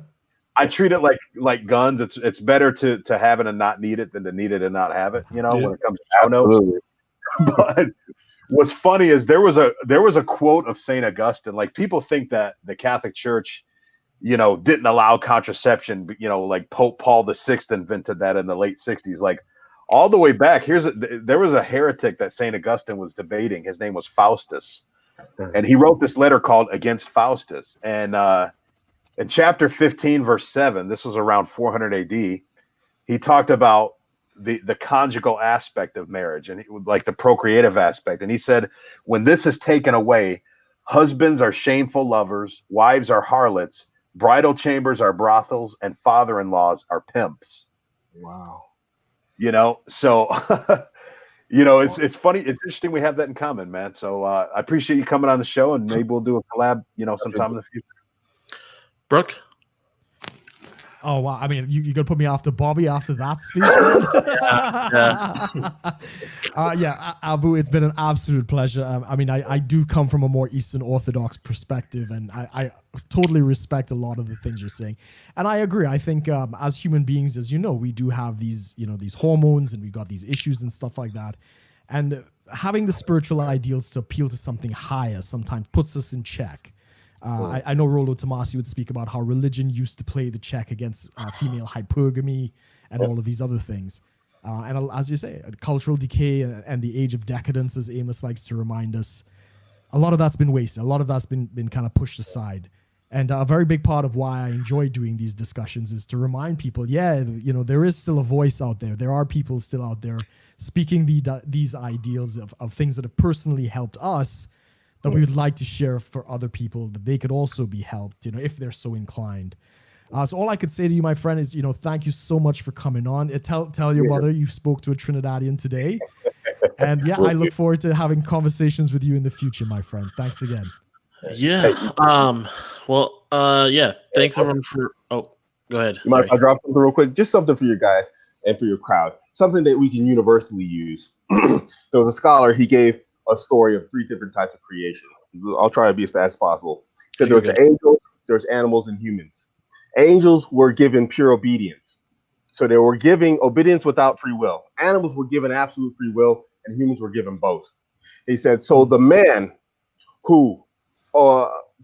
I treat it like guns. It's better to have it and not need it than to need it and not have it, when it comes to show notes. But what's funny is there was a quote of St. Augustine. Like, people think that the Catholic Church, didn't allow contraception, like Pope Paul VI invented that in the late 60s. Like, all the way back, there was a heretic that St. Augustine was debating. His name was Faustus. And he wrote this letter called Against Faustus. And in chapter 15, verse 7, this was around 400 AD, he talked about the conjugal aspect of marriage and like the procreative aspect. And he said, when this is taken away, husbands are shameful lovers, wives are harlots, bridal chambers are brothels, and father-in-laws are pimps. Wow. So, it's funny. It's interesting we have that in common, man. So I appreciate you coming on the show, and maybe we'll do a collab, sometime in the future. Brooke? Oh, wow. I mean, you gonna put me after Bobby after that speech, man? Abu, it's been an absolute pleasure. I mean, I do come from a more Eastern Orthodox perspective, and I totally respect a lot of the things you're saying. And I agree. I think as human beings, as we do have these, these hormones, and we've got these issues and stuff like that. And having the spiritual ideals to appeal to something higher sometimes puts us in check. I know Rollo Tomasi would speak about how religion used to play the check against female hypergamy and all of these other things. And as you say, cultural decay and the age of decadence, as Amos likes to remind us, a lot of that's been wasted. A lot of that's been kind of pushed aside. And a very big part of why I enjoy doing these discussions is to remind people, there is still a voice out there. There are people still out there speaking these ideals of things that have personally helped us, that we would like to share for other people, that they could also be helped, if they're so inclined. So all I could say to you, my friend, is, thank you so much for coming on. Tell your mother you spoke to a Trinidadian today. And I look forward to having conversations with you in the future, my friend. Thanks again. Yeah. Thanks everyone for, go ahead. You mind if I drop something real quick? Just something for you guys and for your crowd. Something that we can universally use. There was a scholar, he gave a story of 3 different types of creation. I'll try to be as fast as possible. He said there's the angels, there's animals, and humans. Angels were given pure obedience. So they were giving obedience without free will. Animals were given absolute free will, and humans were given both. He said, so the man who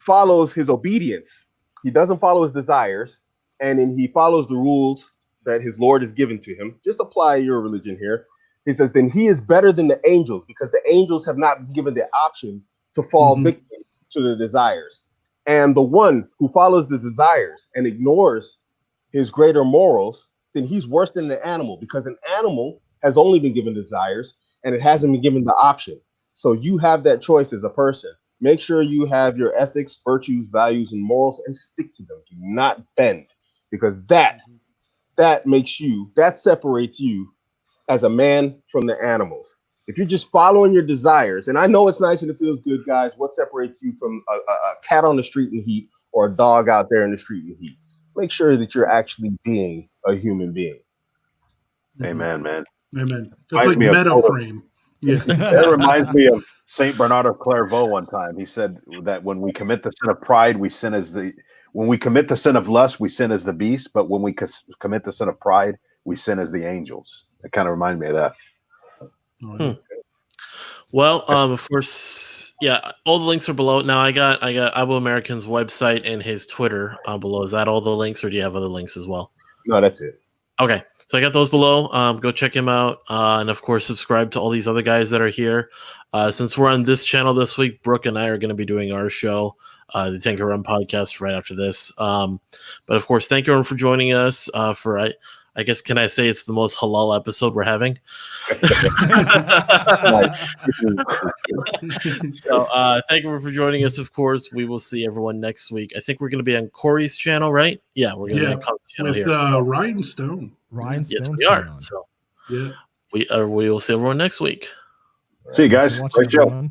follows his obedience, he doesn't follow his desires, and then he follows the rules that his Lord has given to him. Just apply your religion here. He says, then he is better than the angels, because the angels have not been given the option to fall victim to the desires. And the one who follows the desires and ignores his greater morals, then he's worse than an animal, because an animal has only been given desires and it hasn't been given the option. So you have that choice as a person. Make sure you have your ethics, virtues, values, and morals, and stick to them. Do not bend, because that separates you as a man from the animals. If you're just following your desires, and I know it's nice and it feels good, guys, what separates you from a cat on the street in heat or a dog out there in the street in heat? Make sure that you're actually being a human being. Amen, man. Amen. That's like meta frame. Yeah. That reminds me of Saint Bernard of Clairvaux one time. He said that when we commit the sin of pride, when we commit the sin of lust, we sin as the beast, but when we commit the sin of pride, we sin as the angels. It kind of reminded me of that. Well, of course, all the links are below. Now I got Abuamerican's website and his Twitter below. Is that all the links, or do you have other links as well? No, that's it. Okay, so I got those below. Go check him out, and of course, subscribe to all these other guys that are here. Since we're on this channel this week, Brooke and I are going to be doing our show, the Tanker Run podcast, right after this. But of course, thank you everyone for joining us for I guess, can I say it's the most halal episode we're having? So thank you for joining us, of course. We will see everyone next week. I think we're going to be on Corey's channel, right? Yeah, we're going to be on Conk's channel with here. Ryan Stone. Ryan Yes, Stone's we are. coming on. So Yeah. we will see everyone next week. See you Thanks guys. for watching, Great show. everyone.